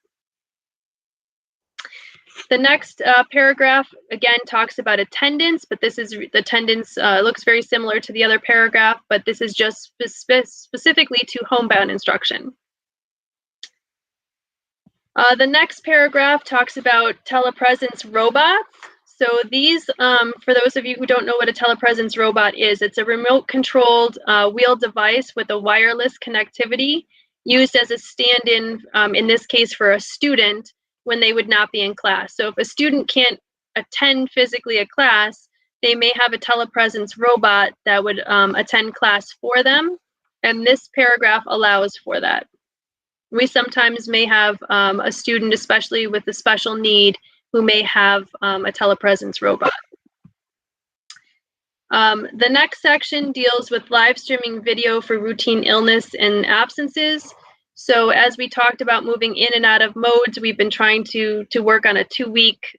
The next paragraph, again, talks about attendance, but this is attendance looks very similar to the other paragraph, but this is just specifically to homebound instruction. The next paragraph talks about telepresence robots. So these, for those of you who don't know what a telepresence robot is, it's a remote controlled wheel device with a wireless connectivity used as a stand-in this case for a student when they would not be in class. So if a student can't attend physically a class, they may have a telepresence robot that would attend class for them. And this paragraph allows for that. We sometimes may have a student, especially with a special need, who may have a telepresence robot. The next section deals with live streaming video for routine illness and absences. So as we talked about moving in and out of modes, we've been trying to work on a 2-week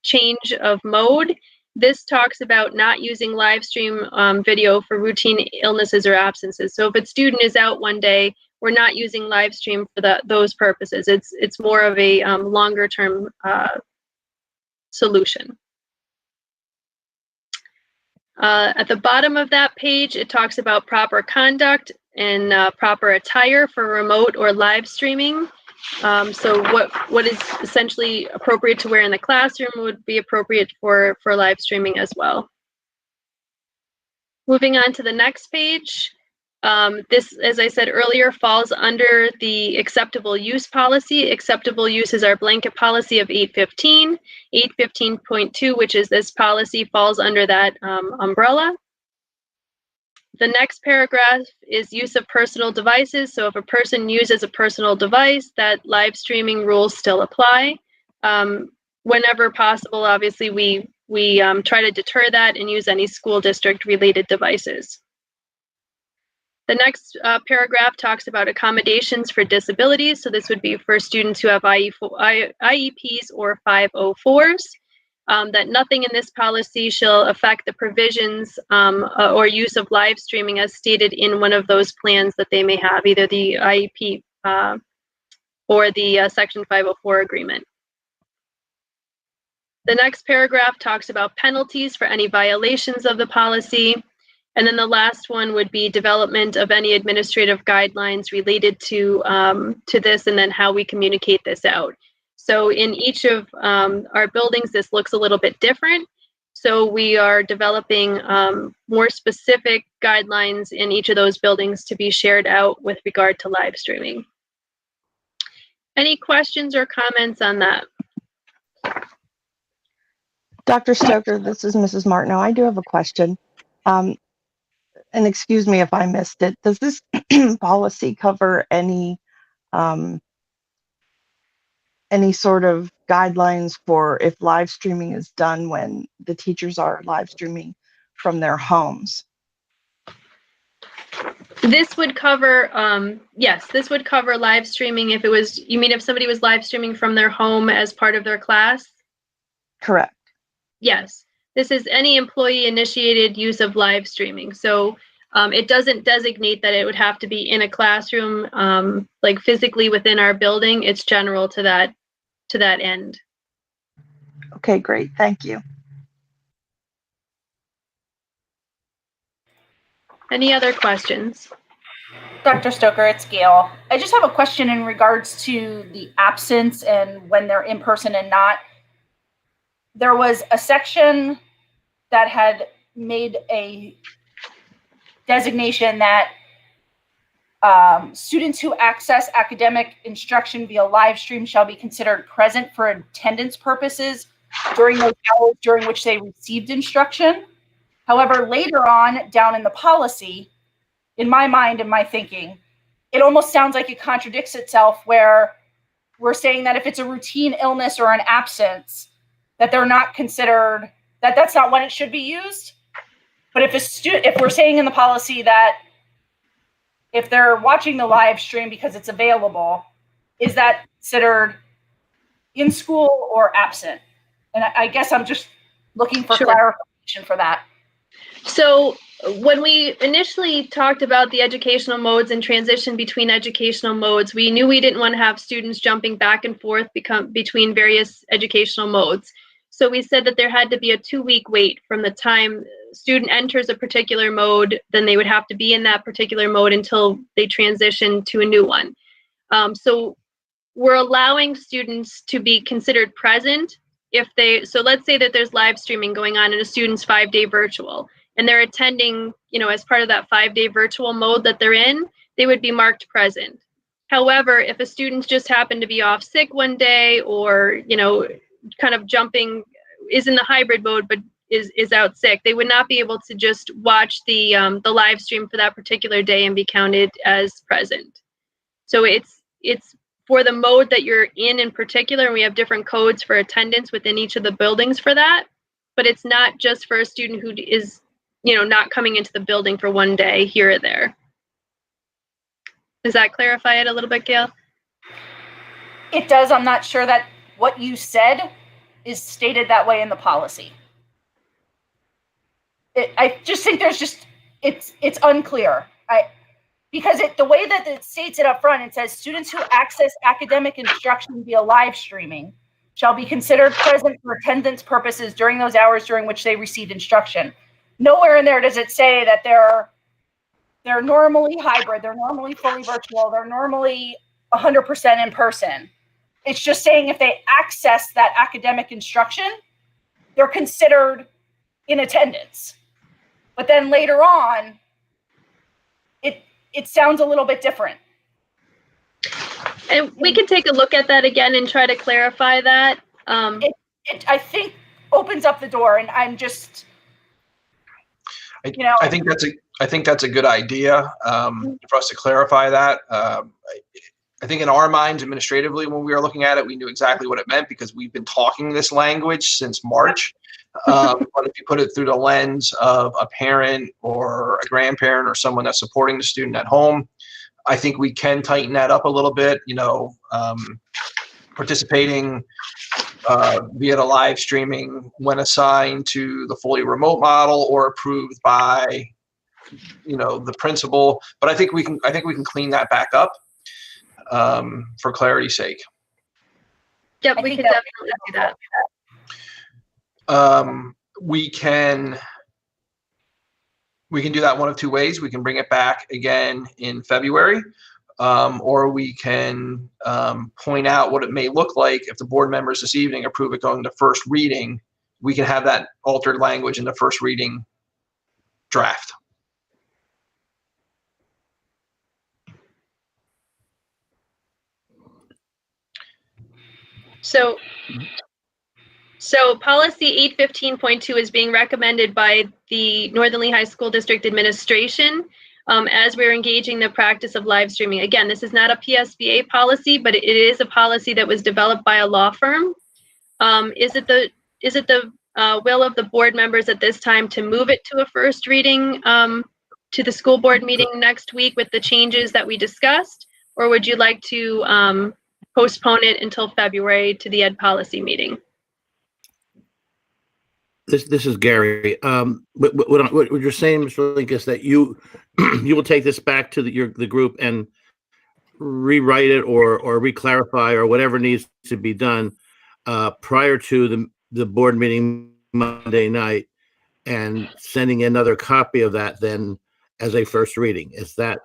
change of mode. This talks about not using live stream video for routine illnesses or absences. So if a student is out one day, we're not using live stream for those purposes. It's more of a longer term solution. At the bottom of that page, it talks about proper conduct and proper attire for remote or live streaming. So what is essentially appropriate to wear in the classroom would be appropriate for live streaming as well. Moving on to the next page. This, as I said earlier, falls under the acceptable use policy. Acceptable use is our blanket policy of 815. 815.2, which is this policy, falls under that umbrella. The next paragraph is use of personal devices. So if a person uses a personal device, that live streaming rules still apply. Whenever possible, obviously, we try to deter that and use any school district related devices. The next paragraph talks about accommodations for disabilities. So this would be for students who have IEPs or 504s. That nothing in this policy shall affect the provisions or use of live streaming as stated in one of those plans that they may have, either the IEP or the Section 504 agreement. The next paragraph talks about penalties for any violations of the policy. And then the last one would be development of any administrative guidelines related to this, and then how we communicate this out. So in each of our buildings, this looks a little bit different. So we are developing more specific guidelines in each of those buildings to be shared out with regard to live streaming. Any questions or comments on that? Dr. Stoker, this is Mrs. Martineau. I do have a question. And excuse me if I missed it. Does this policy cover any sort of guidelines for if live streaming is done when the teachers are live streaming from their homes? This would cover, yes, this would cover live streaming if it was, you mean if somebody was live streaming from their home as part of their class? Correct. Yes, this is any employee initiated use of live streaming. So it doesn't designate that it would have to be in a classroom, like physically within our building. It's general to that end. Okay, great. Thank you. Any other questions? Dr. Stoker, it's Gail. I just have a question in regards to the absence and when they're in person and not. There was a section that had made a designation that students who access academic instruction via live stream shall be considered present for attendance purposes during those hours during which they received instruction. However, later on down in the policy, in my mind and my thinking, it almost sounds like it contradicts itself where we're saying that if it's a routine illness or an absence, that they're not considered, that's not when it should be used. But if we're saying in the policy that if they're watching the live stream because it's available, is that considered in school or absent? And I guess I'm just looking for clarification for that. So when we initially talked about the educational modes and transition between educational modes, we knew we didn't want to have students jumping back and forth between various educational modes. So we said that there had to be a 2-week wait from the time student enters a particular mode, then they would have to be in that particular mode until they transition to a new one. So we're allowing students to be considered present so let's say that there's live streaming going on in a student's 5-day virtual, and they're attending, as part of that 5-day virtual mode that they're in, they would be marked present. However, if a student just happened to be off sick one day or, kind of is in the hybrid mode, but is out sick, they would not be able to just watch the live stream for that particular day and be counted as present. So it's for the mode that you're in particular, and we have different codes for attendance within each of the buildings for that, but it's not just for a student who is, not coming into the building for one day here or there. Does that clarify it a little bit, Gail? It does. I'm not sure that what you said is stated that way in the policy. I just think it's unclear. Because the way that it states it up front, it says students who access academic instruction via live streaming shall be considered present for attendance purposes during those hours during which they received instruction. Nowhere in there does it say that they're normally hybrid, they're normally fully virtual, they're normally 100% in person. It's just saying if they access that academic instruction, they're considered in attendance. But then later on, it sounds a little bit different. And we can take a look at that again and try to clarify that. It I think opens up the door, and I'm just, I think that's a good idea for us to clarify that. I think in our minds, administratively, when we were looking at it, we knew exactly what it meant because we've been talking this language since March. But if you put it through the lens of a parent or a grandparent or someone that's supporting the student at home, I think we can tighten that up a little bit. Participating via the live streaming when assigned to the fully remote model or approved by, the principal. But I think we can clean that back up for clarity's sake. Yep, we can definitely do that. We can do that one of two ways. We can bring it back again in February, or we can point out what it may look like if the board members this evening approve it going to first reading. We can have that altered language in the first reading draft. So policy 815.2 is being recommended by the Northern Lehigh School District Administration as we're engaging the practice of live streaming. Again, this is not a PSBA policy, but it is a policy that was developed by a law firm. Is it the will of the board members at this time to move it to a first reading to the school board meeting next week with the changes that we discussed, or would you like to postpone it until February to the ed policy meeting? This is Gary. What you're saying, Mr. Link, is that you will take this back to the group and rewrite it or reclarify or whatever needs to be done prior to the board meeting Monday night, and sending another copy of that then as a first reading. Is that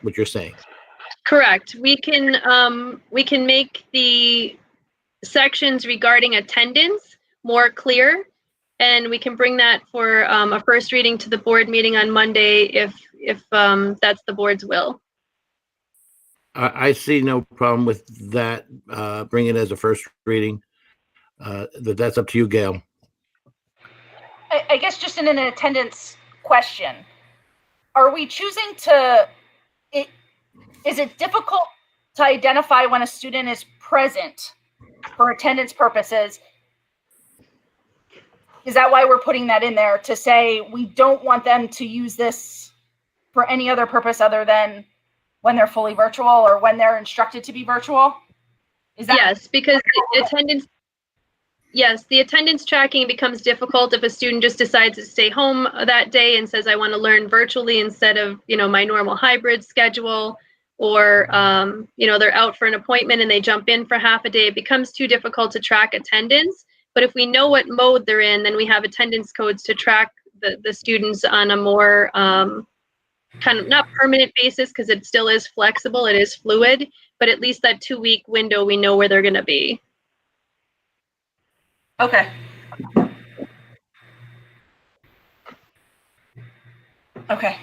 what you're saying? Correct. We can make the sections regarding attendance more clear, and we can bring that for a first reading to the board meeting on Monday if that's the board's will. I see no problem with that. Bring it as a first reading. That's up to you, Gail. I guess just in an attendance question, are we choosing to? Is it difficult to identify when a student is present for attendance purposes. Is that why we're putting that in there, to say we don't want them to use this for any other purpose other than when they're fully virtual or when they're instructed to be virtual? Is that— Yes, because the attendance tracking becomes difficult if a student just decides to stay home that day and says, I want to learn virtually instead of, my normal hybrid schedule, or, they're out for an appointment and they jump in for half a day. It becomes too difficult to track attendance. But if we know what mode they're in, then we have attendance codes to track the students on a more kind of not permanent basis, because it still is flexible, it is fluid, but at least that 2-week window, we know where they're going to be. Okay. Okay.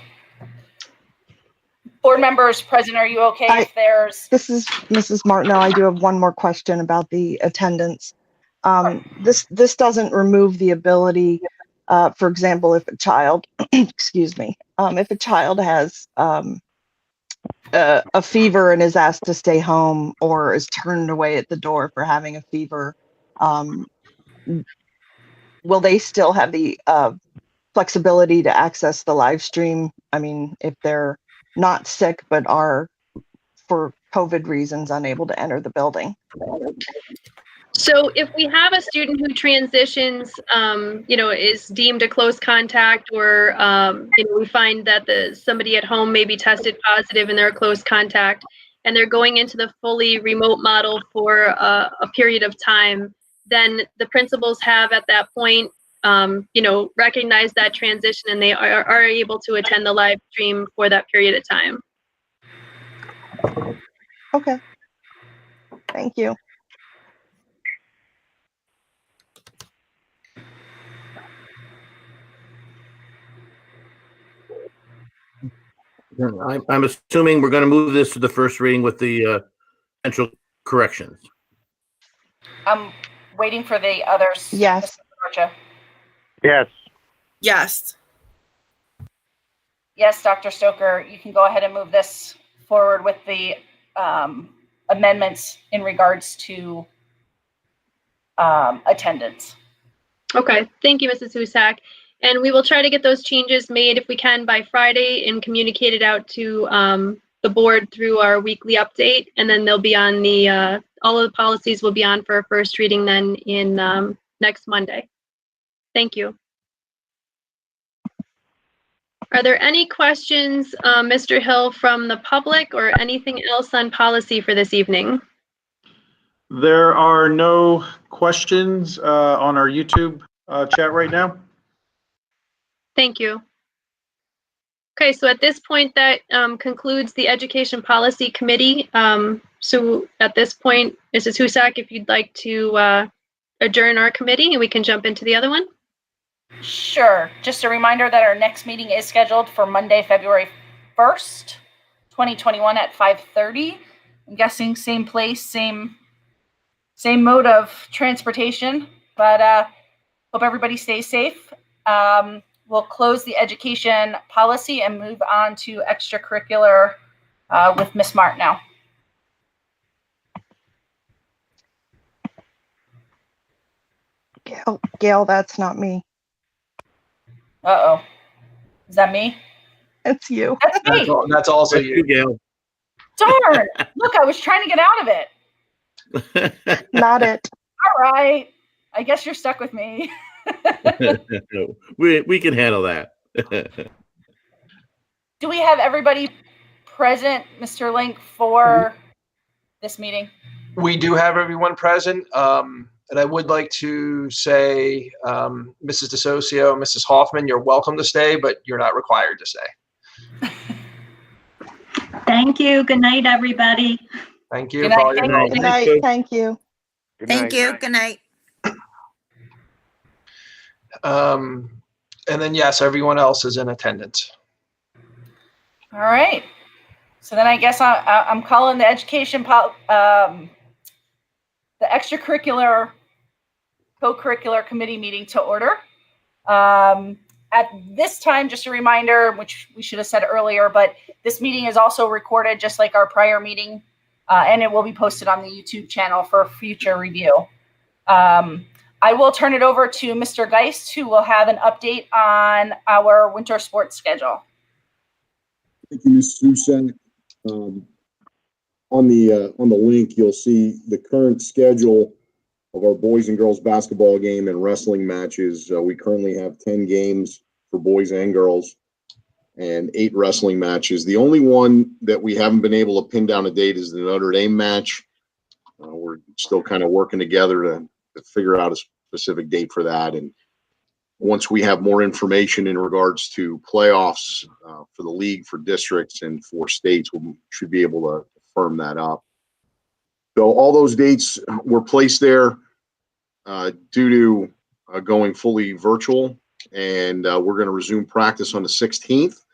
Board members present, are you okay if there's— This is Mrs. Martineau. I do have one more question about the attendance. This doesn't remove the ability, for example, if a child, excuse me, if a child has a fever and is asked to stay home or is turned away at the door for having a fever, will they still have the flexibility to access the live stream? I mean, if they're not sick but are, for COVID reasons, unable to enter the building? So if we have a student who transitions, is deemed a close contact, or, we find that somebody at home may be tested positive and they're a close contact, and they're going into the fully remote model for a period of time, then the principals have at that point, recognized that transition, and they are able to attend the live stream for that period of time. Okay. Thank you. I'm assuming we're going to move this to the first reading with the potential corrections. I'm waiting for the others. Yes. Yes. Yes. Yes, Dr. Stoker, you can go ahead and move this forward with the amendments in regards to attendance. Okay, thank you, Mrs. Husak. And we will try to get those changes made if we can by Friday and communicate it out to the board through our weekly update. And then they'll be on all of the policies will be on for a first reading then in next Monday. Thank you. Are there any questions, Mr. Hill, from the public or anything else on policy for this evening? There are no questions on our YouTube chat right now. Thank you. Okay, so at this point, that concludes the Education Policy Committee. So at this point, Mrs. Husak, if you'd like to adjourn our committee and we can jump into the other one. Sure. Just a reminder that our next meeting is scheduled for Monday, February 1st, 2021 at 5:30. I'm guessing same place, same mode of transportation, but hope everybody stays safe. We'll close the education policy and move on to extracurricular with Ms. Martineau. Gail, that's not me. Uh-oh. Is that me? It's you. That's me. That's also you, Gail. Darn. Look, I was trying to get out of it. Not it. All right. I guess you're stuck with me. we can handle that. Do we have everybody present, Mr. Link, for this meeting? We do have everyone present. And I would like to say, Mrs. DeSocio, Mrs. Hoffman, you're welcome to stay, but you're not required to stay. Thank you. Good night, everybody. Thank you. Good night. Good night. Thank you. Thank you. Good night. And then, yes, everyone else is in attendance. All right. So then I guess I'm calling the the extracurricular co-curricular committee meeting to order. At this time, just a reminder, which we should have said earlier, but this meeting is also recorded just like our prior meeting. and it will be posted on the YouTube channel for future review. I will turn it over to Mr. Geist, who will have an update on our winter sports schedule. Thank you, Ms. Susak. On the link, you'll see the current schedule of our boys and girls basketball game and wrestling matches. We currently have 10 games for boys and girls and 8 wrestling matches. The only one that we haven't been able to pin down a date is the Notre Dame match. We're still kind of working together to figure out a specific date for that. And once we have more information in regards to playoffs for the league, for districts, and for states, we should be able to firm that up. So all those dates were placed there due to going fully virtual, and we're going to resume practice on the 16th.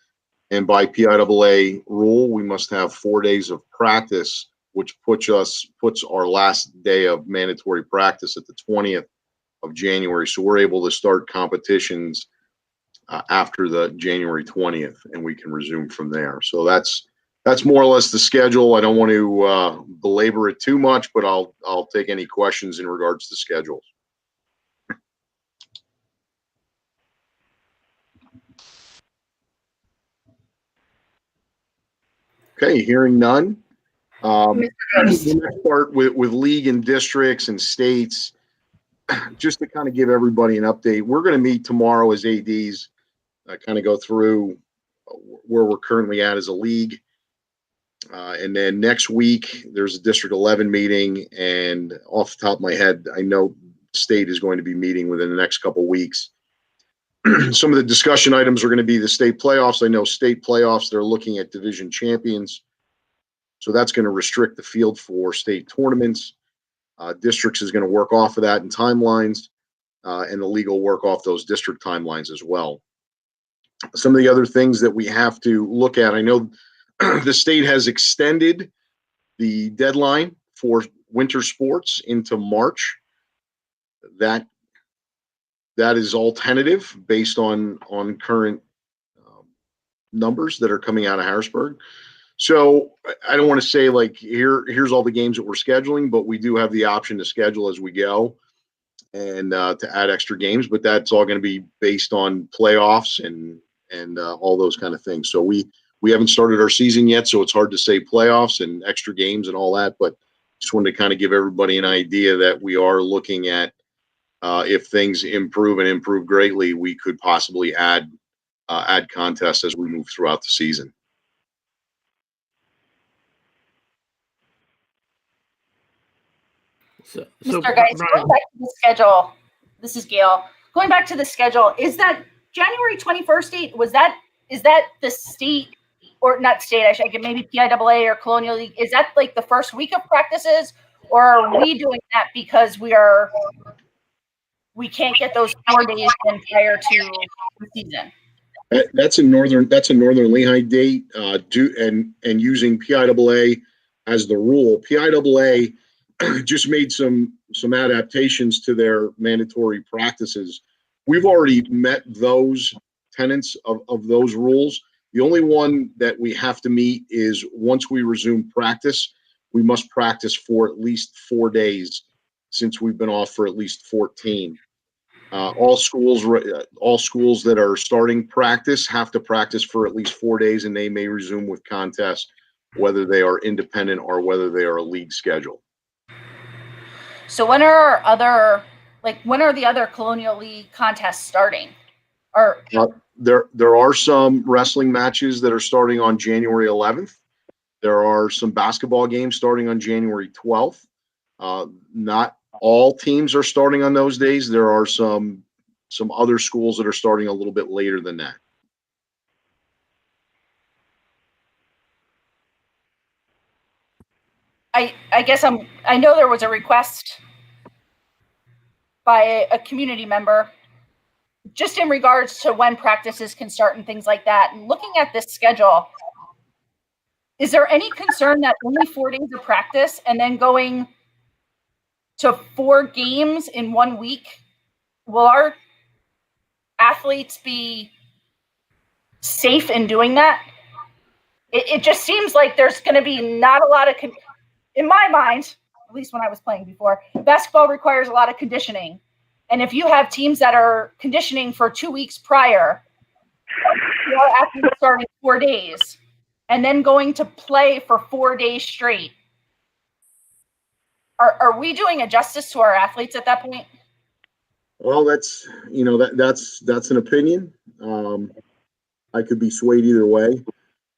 And by PIAA rule, we must have 4 days of practice, which puts our last day of mandatory practice at the 20th of January. So we're able to start competitions after the January 20th, and we can resume from there. So that's more or less the schedule. I don't want to belabor it too much, but I'll take any questions in regards to schedules. Okay, hearing none. The next part with league and districts and states, just to kind of give everybody an update, we're going to meet tomorrow as ADs, kind of go through where we're currently at as a league. And then next week, there's a District 11 meeting, and off the top of my head, I know state is going to be meeting within the next couple of weeks. Some of the discussion items are going to be the state playoffs. I know state playoffs, they're looking at division champions. So that's going to restrict the field for state tournaments. Districts is going to work off of that in timelines, and the league will work off those district timelines as well. Some of the other things that we have to look at, I know the state has extended the deadline for winter sports into March. That is all tentative based on current numbers that are coming out of Harrisburg. So I don't want to say like here's all the games that we're scheduling, but we do have the option to schedule as we go and to add extra games. But that's all going to be based on playoffs and all those kind of things. So we haven't started our season yet, so it's hard to say playoffs and extra games and all that. But just wanted to kind of give everybody an idea that we are looking at if things improve and improve greatly, we could possibly add contests as we move throughout the season. Mr. Geist, going back to the schedule, this is Gail. Going back to the schedule, is that January 21st date? Is that the state, or not state? I should get maybe PIAA or Colonial League. Is that like the first week of practices, or are we doing that because we can't get those 4 days in prior to the season? That's a northern Lehigh date, and using PIAA as the rule. PIAA just made some adaptations to their mandatory practices. We've already met those tenets of those rules. The only one that we have to meet is once we resume practice, we must practice for at least 4 days since we've been off for at least 14. All schools that are starting practice have to practice for at least 4 days, and they may resume with contests, whether they are independent or whether they are a league schedule. So when are the other Colonial League contests starting? Or there are some wrestling matches that are starting on January 11th. There are some basketball games starting on January 12th. Not all teams are starting on those days. There are some other schools that are starting a little bit later than that. I guess I know there was a request by a community member just in regards to when practices can start and things like that. And looking at this schedule, is there any concern that only 4 days of practice and then going to 4 games in 1 week, will our athletes be safe in doing that? It just seems like there's going to be not a lot of in my mind, at least when I was playing before, basketball requires a lot of conditioning. And if you have teams that are conditioning for 2 weeks prior, athletes starting 4 days, and then going to play for 4 days straight, are we doing a justice to our athletes at that point? Well, that's an opinion. I could be swayed either way.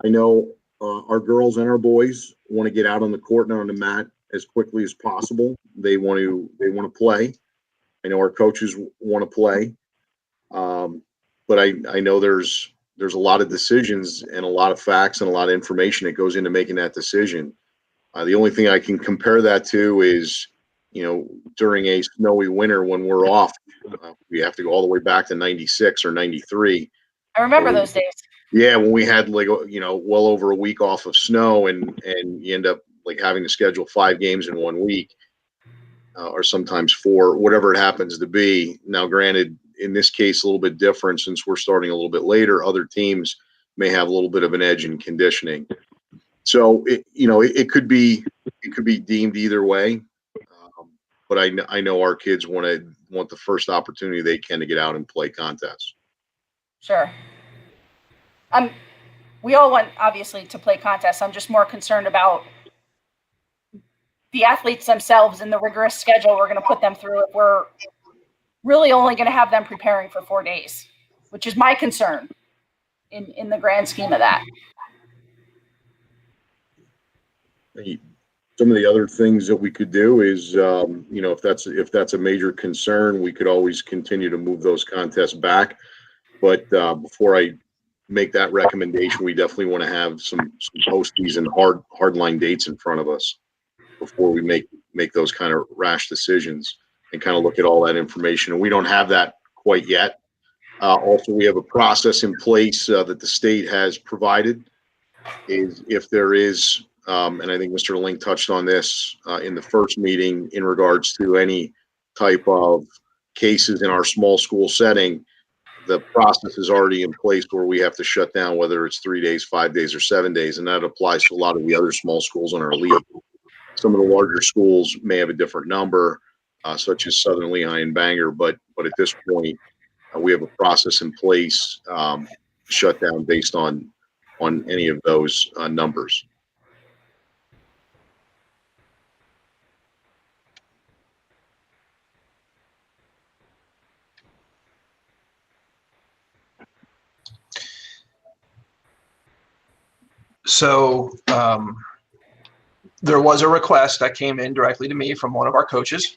I know our girls and our boys want to get out on the court and on the mat as quickly as possible. They want to play. I know our coaches want to play. But I know there's a lot of decisions and a lot of facts and a lot of information that goes into making that decision. The only thing I can compare that to is, during a snowy winter when we're off, we have to go all the way back to 96 or 93. I remember those days. Yeah, when we had well over a week off of snow and you end up having to schedule 5 games in 1 week, or sometimes 4, whatever it happens to be. Now, granted, in this case, a little bit different since we're starting a little bit later. Other teams may have a little bit of an edge in conditioning. So it could be deemed either way. But I know our kids want the first opportunity they can to get out and play contests. Sure. We all want, obviously, to play contests. I'm just more concerned about the athletes themselves and the rigorous schedule we're going to put them through if we're really only going to have them preparing for 4 days, which is my concern in the grand scheme of that. Some of the other things that we could do is, if that's a major concern, we could always continue to move those contests back. But before I make that recommendation, we definitely want to have some posties and hardline dates in front of us before we make those kind of rash decisions and kind of look at all that information. And we don't have that quite yet. Also, we have a process in place that the state has provided. Is if there is, and I think Mr. Link touched on this in the first meeting in regards to any type of cases in our small school setting, the process is already in place where we have to shut down, whether it's 3 days, 5 days, or 7 days. And that applies to a lot of the other small schools in our league. Some of the larger schools may have a different number, such as Southern Lehigh and Bangor. But at this point, we have a process in place, shut down based on any of those numbers. So there was a request that came in directly to me from one of our coaches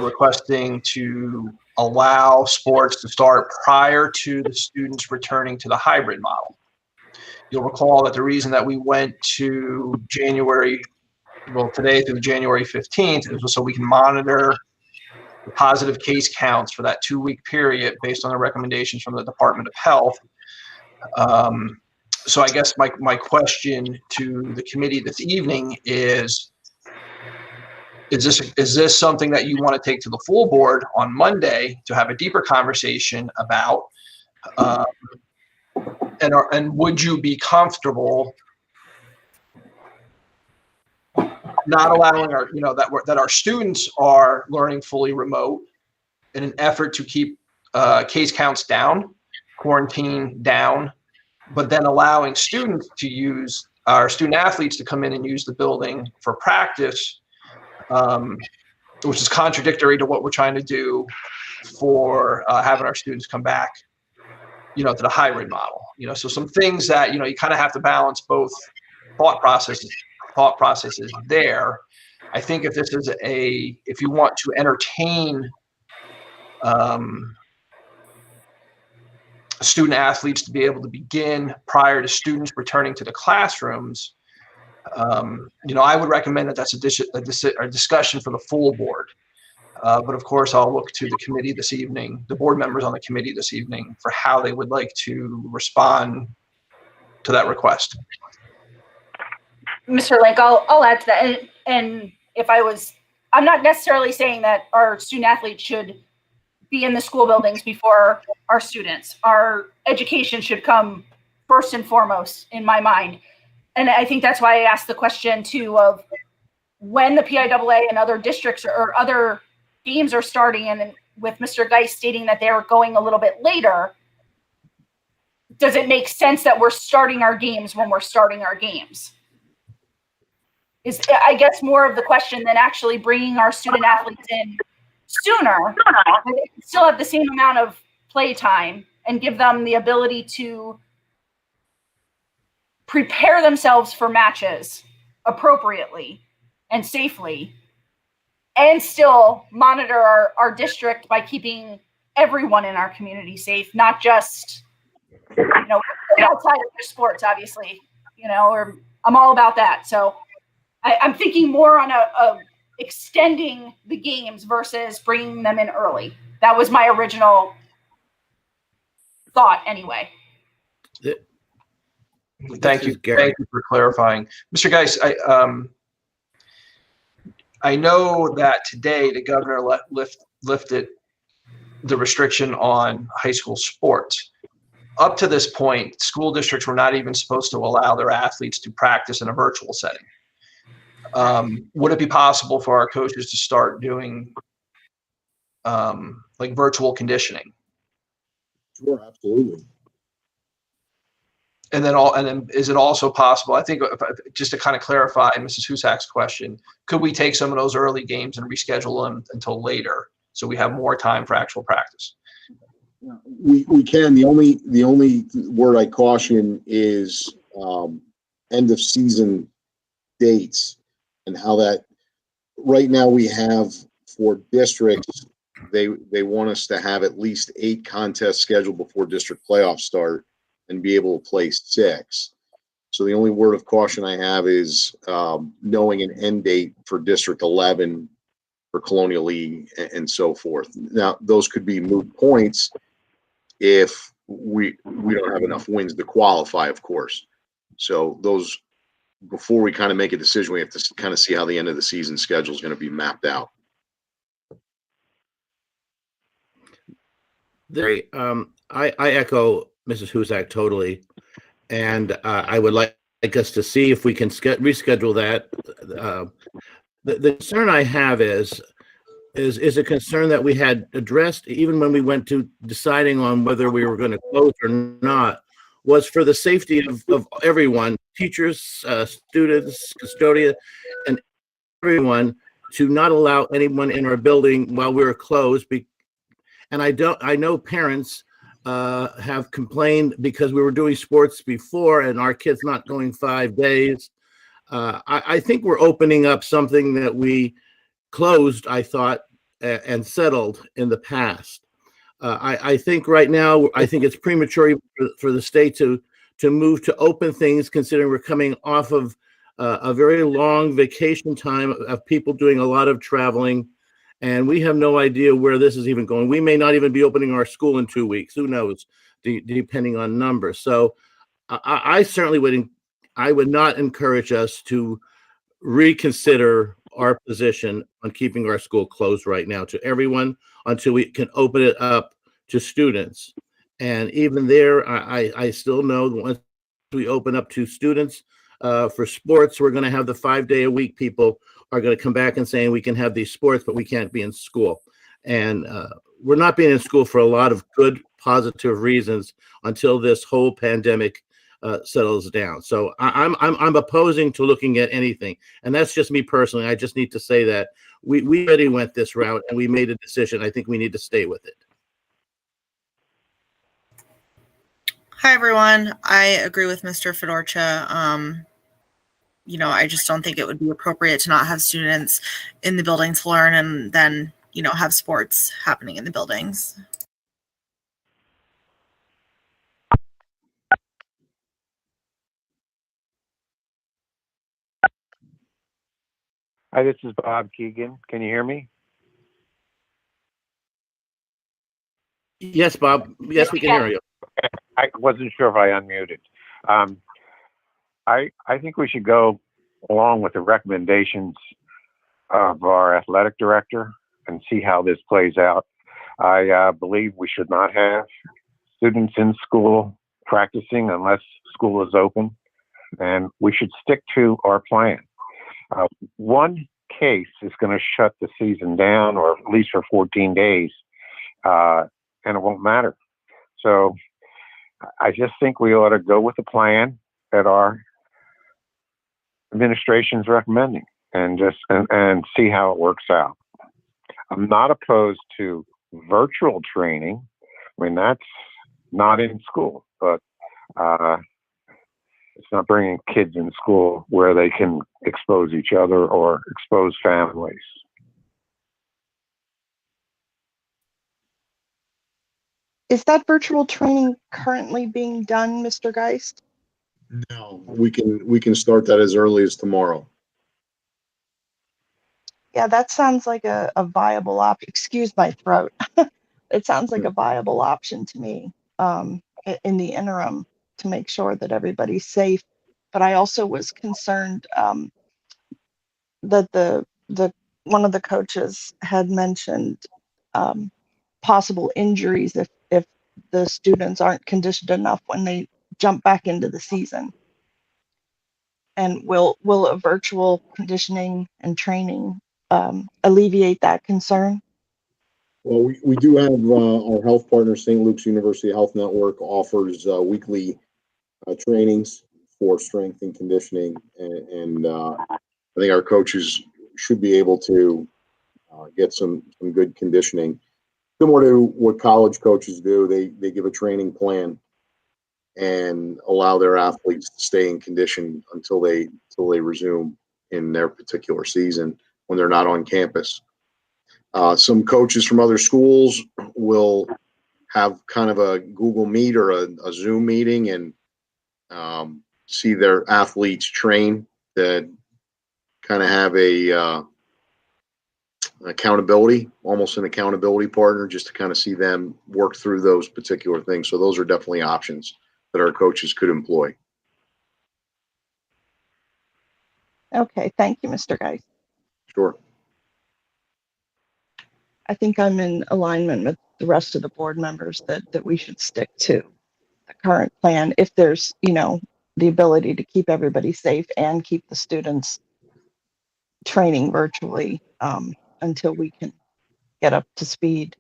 requesting to allow sports to start prior to the students returning to the hybrid model. You'll recall that the reason that we went to today through January 15th is so we can monitor the positive case counts for that 2-week period based on the recommendations from the Department of Health. So I guess my question to the committee this evening is this something that you want to take to the full board on Monday to have a deeper conversation about? And would you be comfortable not allowing that our students are learning fully remote in an effort to keep case counts down, quarantine down, but then allowing students to use our student athletes to come in and use the building for practice, which is contradictory to what we're trying to do for having our students come back, to the hybrid model. So some things that, you kind of have to balance both thought processes there. I think if you want to entertain student athletes to be able to begin prior to students returning to the classrooms, I would recommend that that's a discussion for the full board. But of course, I'll look to the committee this evening, the board members on the committee this evening, for how they would like to respond to that request. Mr. Link, I'll add to that. And I'm not necessarily saying that our student athletes should be in the school buildings before our students. Our education should come first and foremost in my mind. And I think that's why I asked the question too of when the PIAA and other districts or other games are starting, and with Mr. Geist stating that they're going a little bit later, does it make sense that we're starting our games when we're starting our games? Is, I guess, more of the question than actually bringing our student athletes in sooner, but they can still have the same amount of play time and give them the ability to prepare themselves for matches appropriately and safely, and still monitor our district by keeping everyone in our community safe, not just, outside of their sports, obviously, or I'm all about that. So I'm thinking more on a extending the games versus bringing them in early. That was my original thought anyway. Thank you. Thank you for clarifying. Mr. Geist, I know that today the governor lifted the restriction on high school sports. Up to this point, school districts were not even supposed to allow their athletes to practice in a virtual setting. Would it be possible for our coaches to start doing like virtual conditioning? Sure, absolutely. And then is it also possible, I think, just to kind of clarify Mrs. Husak's question, could we take some of those early games and reschedule them until later so we have more time for actual practice? We can. The only word I caution is end of season dates, and how that right now we have for districts, they want us to have at least 8 contests scheduled before district playoffs start and be able to play 6. So the only word of caution I have is knowing an end date for District 11 for Colonial League and so forth. Now, those could be moot points if we don't have enough wins to qualify, of course. So those, before we kind of make a decision, we have to kind of see how the end of the season schedule is going to be mapped out. I echo Mrs. Husak totally, and I would like us to see if we can reschedule that. The concern I have is a concern that we had addressed even when we went to deciding on whether we were going to close or not, was for the safety of everyone, teachers, students, custodians, and everyone, to not allow anyone in our building while we were closed. And I know parents have complained because we were doing sports before and our kids not going 5 days. I think we're opening up something that we closed, I thought, and settled in the past. I think right now, I think it's premature for the state to move to open things, considering we're coming off of a very long vacation time of people doing a lot of traveling. And we have no idea where this is even going. We may not even be opening our school in 2 weeks. Who knows, depending on numbers. So I certainly would not encourage us to reconsider our position on keeping our school closed right now to everyone until we can open it up to students. And even there, I still know once we open up to students for sports, we're going to have the 5-day-a-week people are going to come back and saying we can have these sports, but we can't be in school. And we're not being in school for a lot of good, positive reasons until this whole pandemic settles down. So I'm opposing to looking at anything. And that's just me personally. I just need to say that we already went this route and we made a decision. I think we need to stay with it. Hi, everyone. I agree with Mr. Fedorcha. I just don't think it would be appropriate to not have students in the building to learn and then, have sports happening in the buildings. Hi, this is Bob Keegan. Can you hear me? Yes, Bob. Yes, we can hear you. I wasn't sure if I unmuted. I think we should go along with the recommendations of our athletic director and see how this plays out. I believe we should not have students in school practicing unless school is open, and we should stick to our plan. One case is going to shut the season down, or at least for 14 days, and it won't matter. So I just think we ought to go with the plan that our administration's recommending and see how it works out. I'm not opposed to virtual training. I mean, that's not in school, but it's not bringing kids in school where they can expose each other or expose families. Is that virtual training currently being done, Mr. Geist? No, we can start that as early as tomorrow. Yeah, that sounds like a viable option. Excuse my throat. It sounds like a viable option to me in the interim to make sure that everybody's safe. But I also was concerned that the one of the coaches had mentioned possible injuries if the students aren't conditioned enough when they jump back into the season. And will a virtual conditioning and training alleviate that concern? Well, we do have our health partner, St. Luke's University Health Network, offers weekly trainings for strength and conditioning, and I think our coaches should be able to get some good conditioning. Similar to what college coaches do, they give a training plan and allow their athletes to stay in condition until they resume in their particular season when they're not on campus. Some coaches from other schools will have kind of a Google Meet or a Zoom meeting and see their athletes train, that kind of have a accountability, almost an accountability partner, just to kind of see them work through those particular things. So those are definitely options that our coaches could employ. Okay, thank you, Mr. Geist. Sure. I think I'm in alignment with the rest of the board members that we should stick to the current plan if there's, the ability to keep everybody safe and keep the students training virtually until we can get up to speed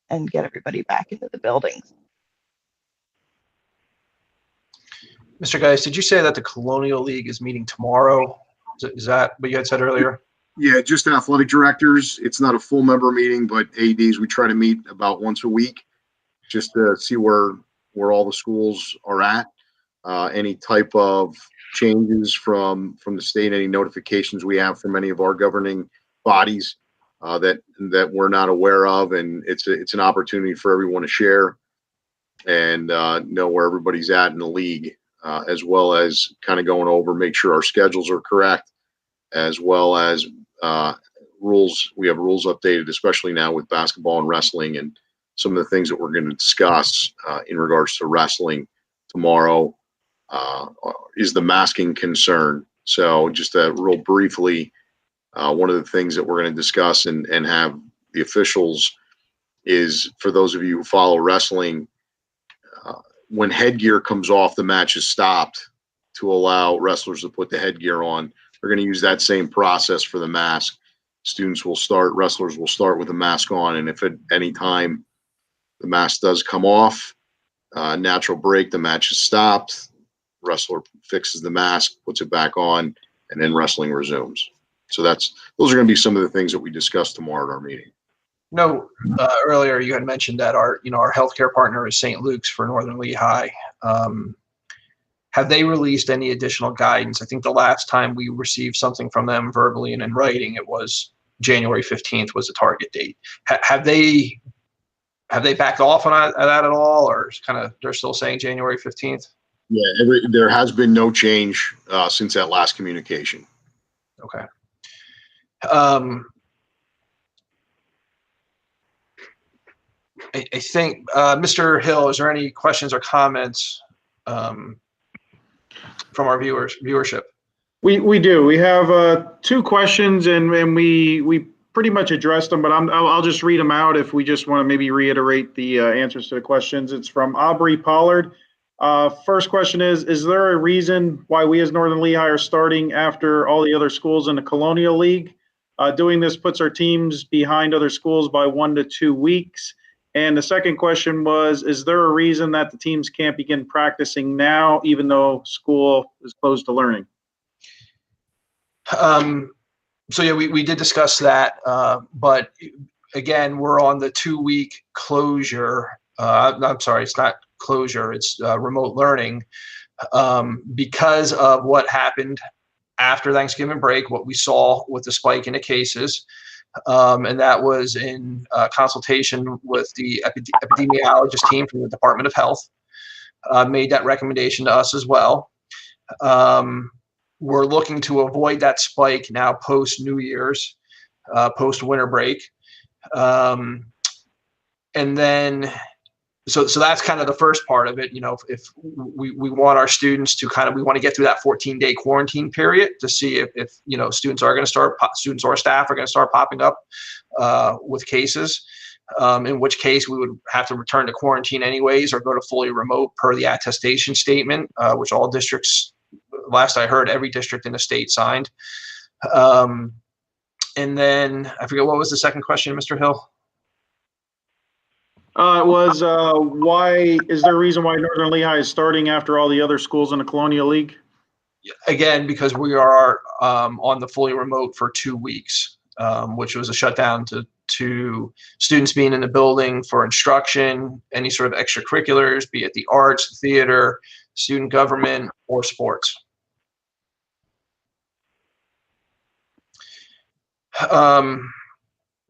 and get everybody back into the buildings. Mr. Geist, did you say that the Colonial League is meeting tomorrow? Is that what you had said earlier? Yeah, just athletic directors. It's not a full member meeting, but ADs, we try to meet about once a week just to see where all the schools are at. Any type of changes from the state, any notifications we have from any of our governing bodies that we're not aware of, and it's an opportunity for everyone to share and know where everybody's at in the league, as well as kind of going over, make sure our schedules are correct, as well as rules. We have rules updated, especially now with basketball and wrestling, and some of the things that we're going to discuss in regards to wrestling tomorrow is the masking concern. So just real briefly, one of the things that we're going to discuss and have the officials is, for those of you who follow wrestling, when headgear comes off, the match is stopped to allow wrestlers to put the headgear on. We're going to use that same process for the mask. Wrestlers will start with a mask on, and if at any time the mask does come off, natural break, the match is stopped. Wrestler fixes the mask, puts it back on, and then wrestling resumes. So those are going to be some of the things that we discussed tomorrow at our meeting. No, earlier you had mentioned that our healthcare partner is St. Luke's for Northern Lehigh. Have they released any additional guidance? I think the last time we received something from them verbally and in writing, it was January 15th was the target date. Have they backed off on that at all, or they're still saying January 15th? Yeah, there has been no change since that last communication. Okay. I think, Mr. Hill, is there any questions or comments from our viewership? We do. We have 2 questions, and we pretty much addressed them, but I'll just read them out if we just want to maybe reiterate the answers to the questions. It's from Aubrey Pollard. First question is there a reason why we as Northern Lehigh are starting after all the other schools in the Colonial League? Doing this puts our teams behind other schools by 1 to 2 weeks. And the second question was, is there a reason that the teams can't begin practicing now, even though school is closed to learning? So yeah, we did discuss that, but again, we're on the 2-week closure. I'm sorry, it's not closure, it's remote learning, because of what happened after Thanksgiving break, what we saw with the spike in the cases. And that was in consultation with the epidemiologist team from the Department of Health, made that recommendation to us as well. We're looking to avoid that spike now post New Year's, post winter break. And then, so that's kind of the first part of it. You know, if we want our students to we want to get through that 14-day quarantine period to see if you know, students or staff are going to start popping up with cases, in which case we would have to return to quarantine anyways or go to fully remote per the attestation statement, which all districts, last I heard, every district in the state signed. And then I forget, what was the second question, Mr. Hill? It was why is there a reason why Northern Lehigh is starting after all the other schools in the Colonial League? Again, because we are on the fully remote for 2 weeks, which was a shutdown to students being in the building for instruction, any sort of extracurriculars, be it the arts, theater, student government, or sports.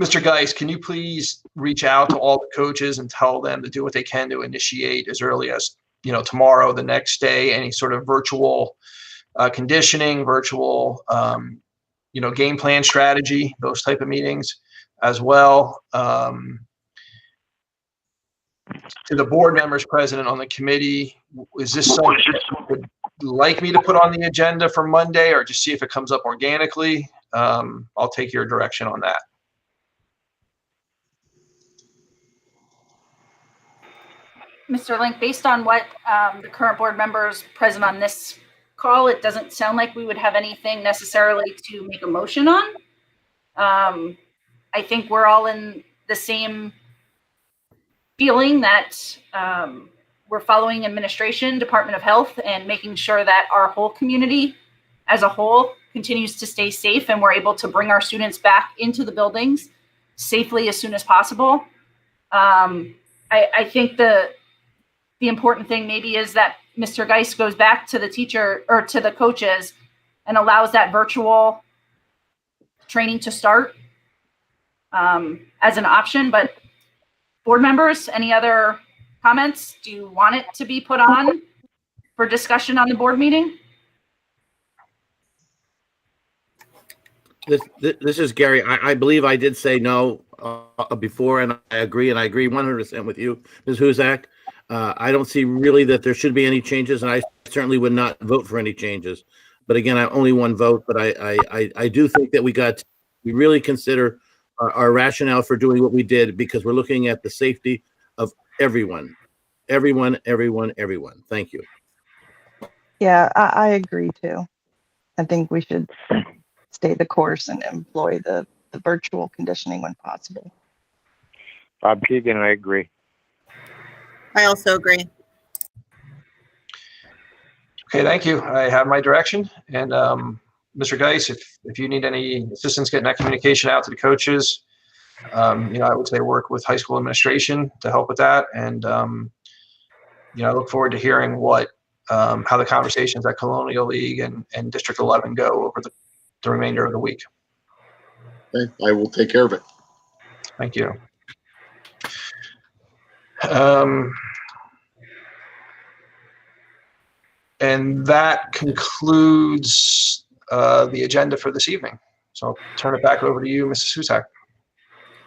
Mr. Geis, can you please reach out to all the coaches and tell them to do what they can to initiate as early as, you know, tomorrow, the next day, any sort of virtual conditioning, virtual, you know, game plan strategy, those type of meetings as well. To the board members present on the committee, is this something you would like me to put on the agenda for Monday, or just see if it comes up organically? I'll take your direction on that. Mr. Link, based on what the current board members present on this call, it doesn't sound like we would have anything necessarily to make a motion on. I think we're all in the same feeling that we're following administration, Department of Health, and making sure that our whole community as a whole continues to stay safe, and we're able to bring our students back into the buildings safely as soon as possible. I think the important thing maybe is that Mr. Geis goes back to the teacher or to the coaches and allows that virtual training to start as an option. But board members, any other comments? Do you want it to be put on for discussion on the board meeting? This is Gary. I believe I did say no before, and I agree 100% with you, Ms. Huzak. I don't see really that there should be any changes, and I certainly would not vote for any changes. But again, I only one vote, but I do think that we really consider our rationale for doing what we did, because we're looking at the safety of everyone. Thank you. Yeah, I agree too. I think we should stay the course and employ the virtual conditioning when possible. Bob Keegan, I agree. I also agree. Okay, thank you. I have my direction. And Mr. Geis, if you need any assistance getting that communication out to the coaches, you know, I would say work with high school administration to help with that. And you know, I look forward to hearing what how the conversations at Colonial League and District 11 go over the remainder of the week. Okay, I will take care of it. Thank you. And that concludes the agenda for this evening. So I'll turn it back over to you, Mrs. Husak.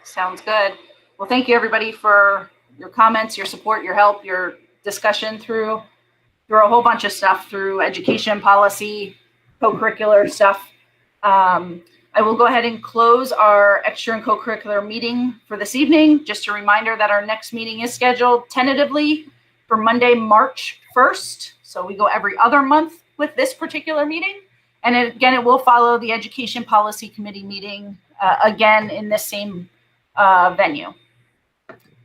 Sounds good. Well, thank you everybody for your comments, your support, your help, your discussion through a whole bunch of stuff, through education policy, co-curricular stuff. I will go ahead and close our extra and co-curricular meeting for this evening. Just a reminder that our next meeting is scheduled tentatively for Monday, March 1st. So we go every other month with this particular meeting. And again, it will follow the Education Policy Committee meeting again in the same venue.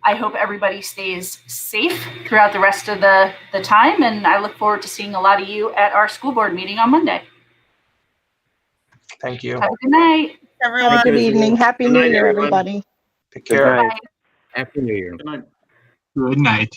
I hope everybody stays safe throughout the rest of the time, and I look forward to seeing a lot of you at our school board meeting on Monday. Thank you. Have a good night, everyone. Have a good evening. Happy Good New night, Year, everyone. everybody. Take care. Bye. Happy New Year. Good night. Good night.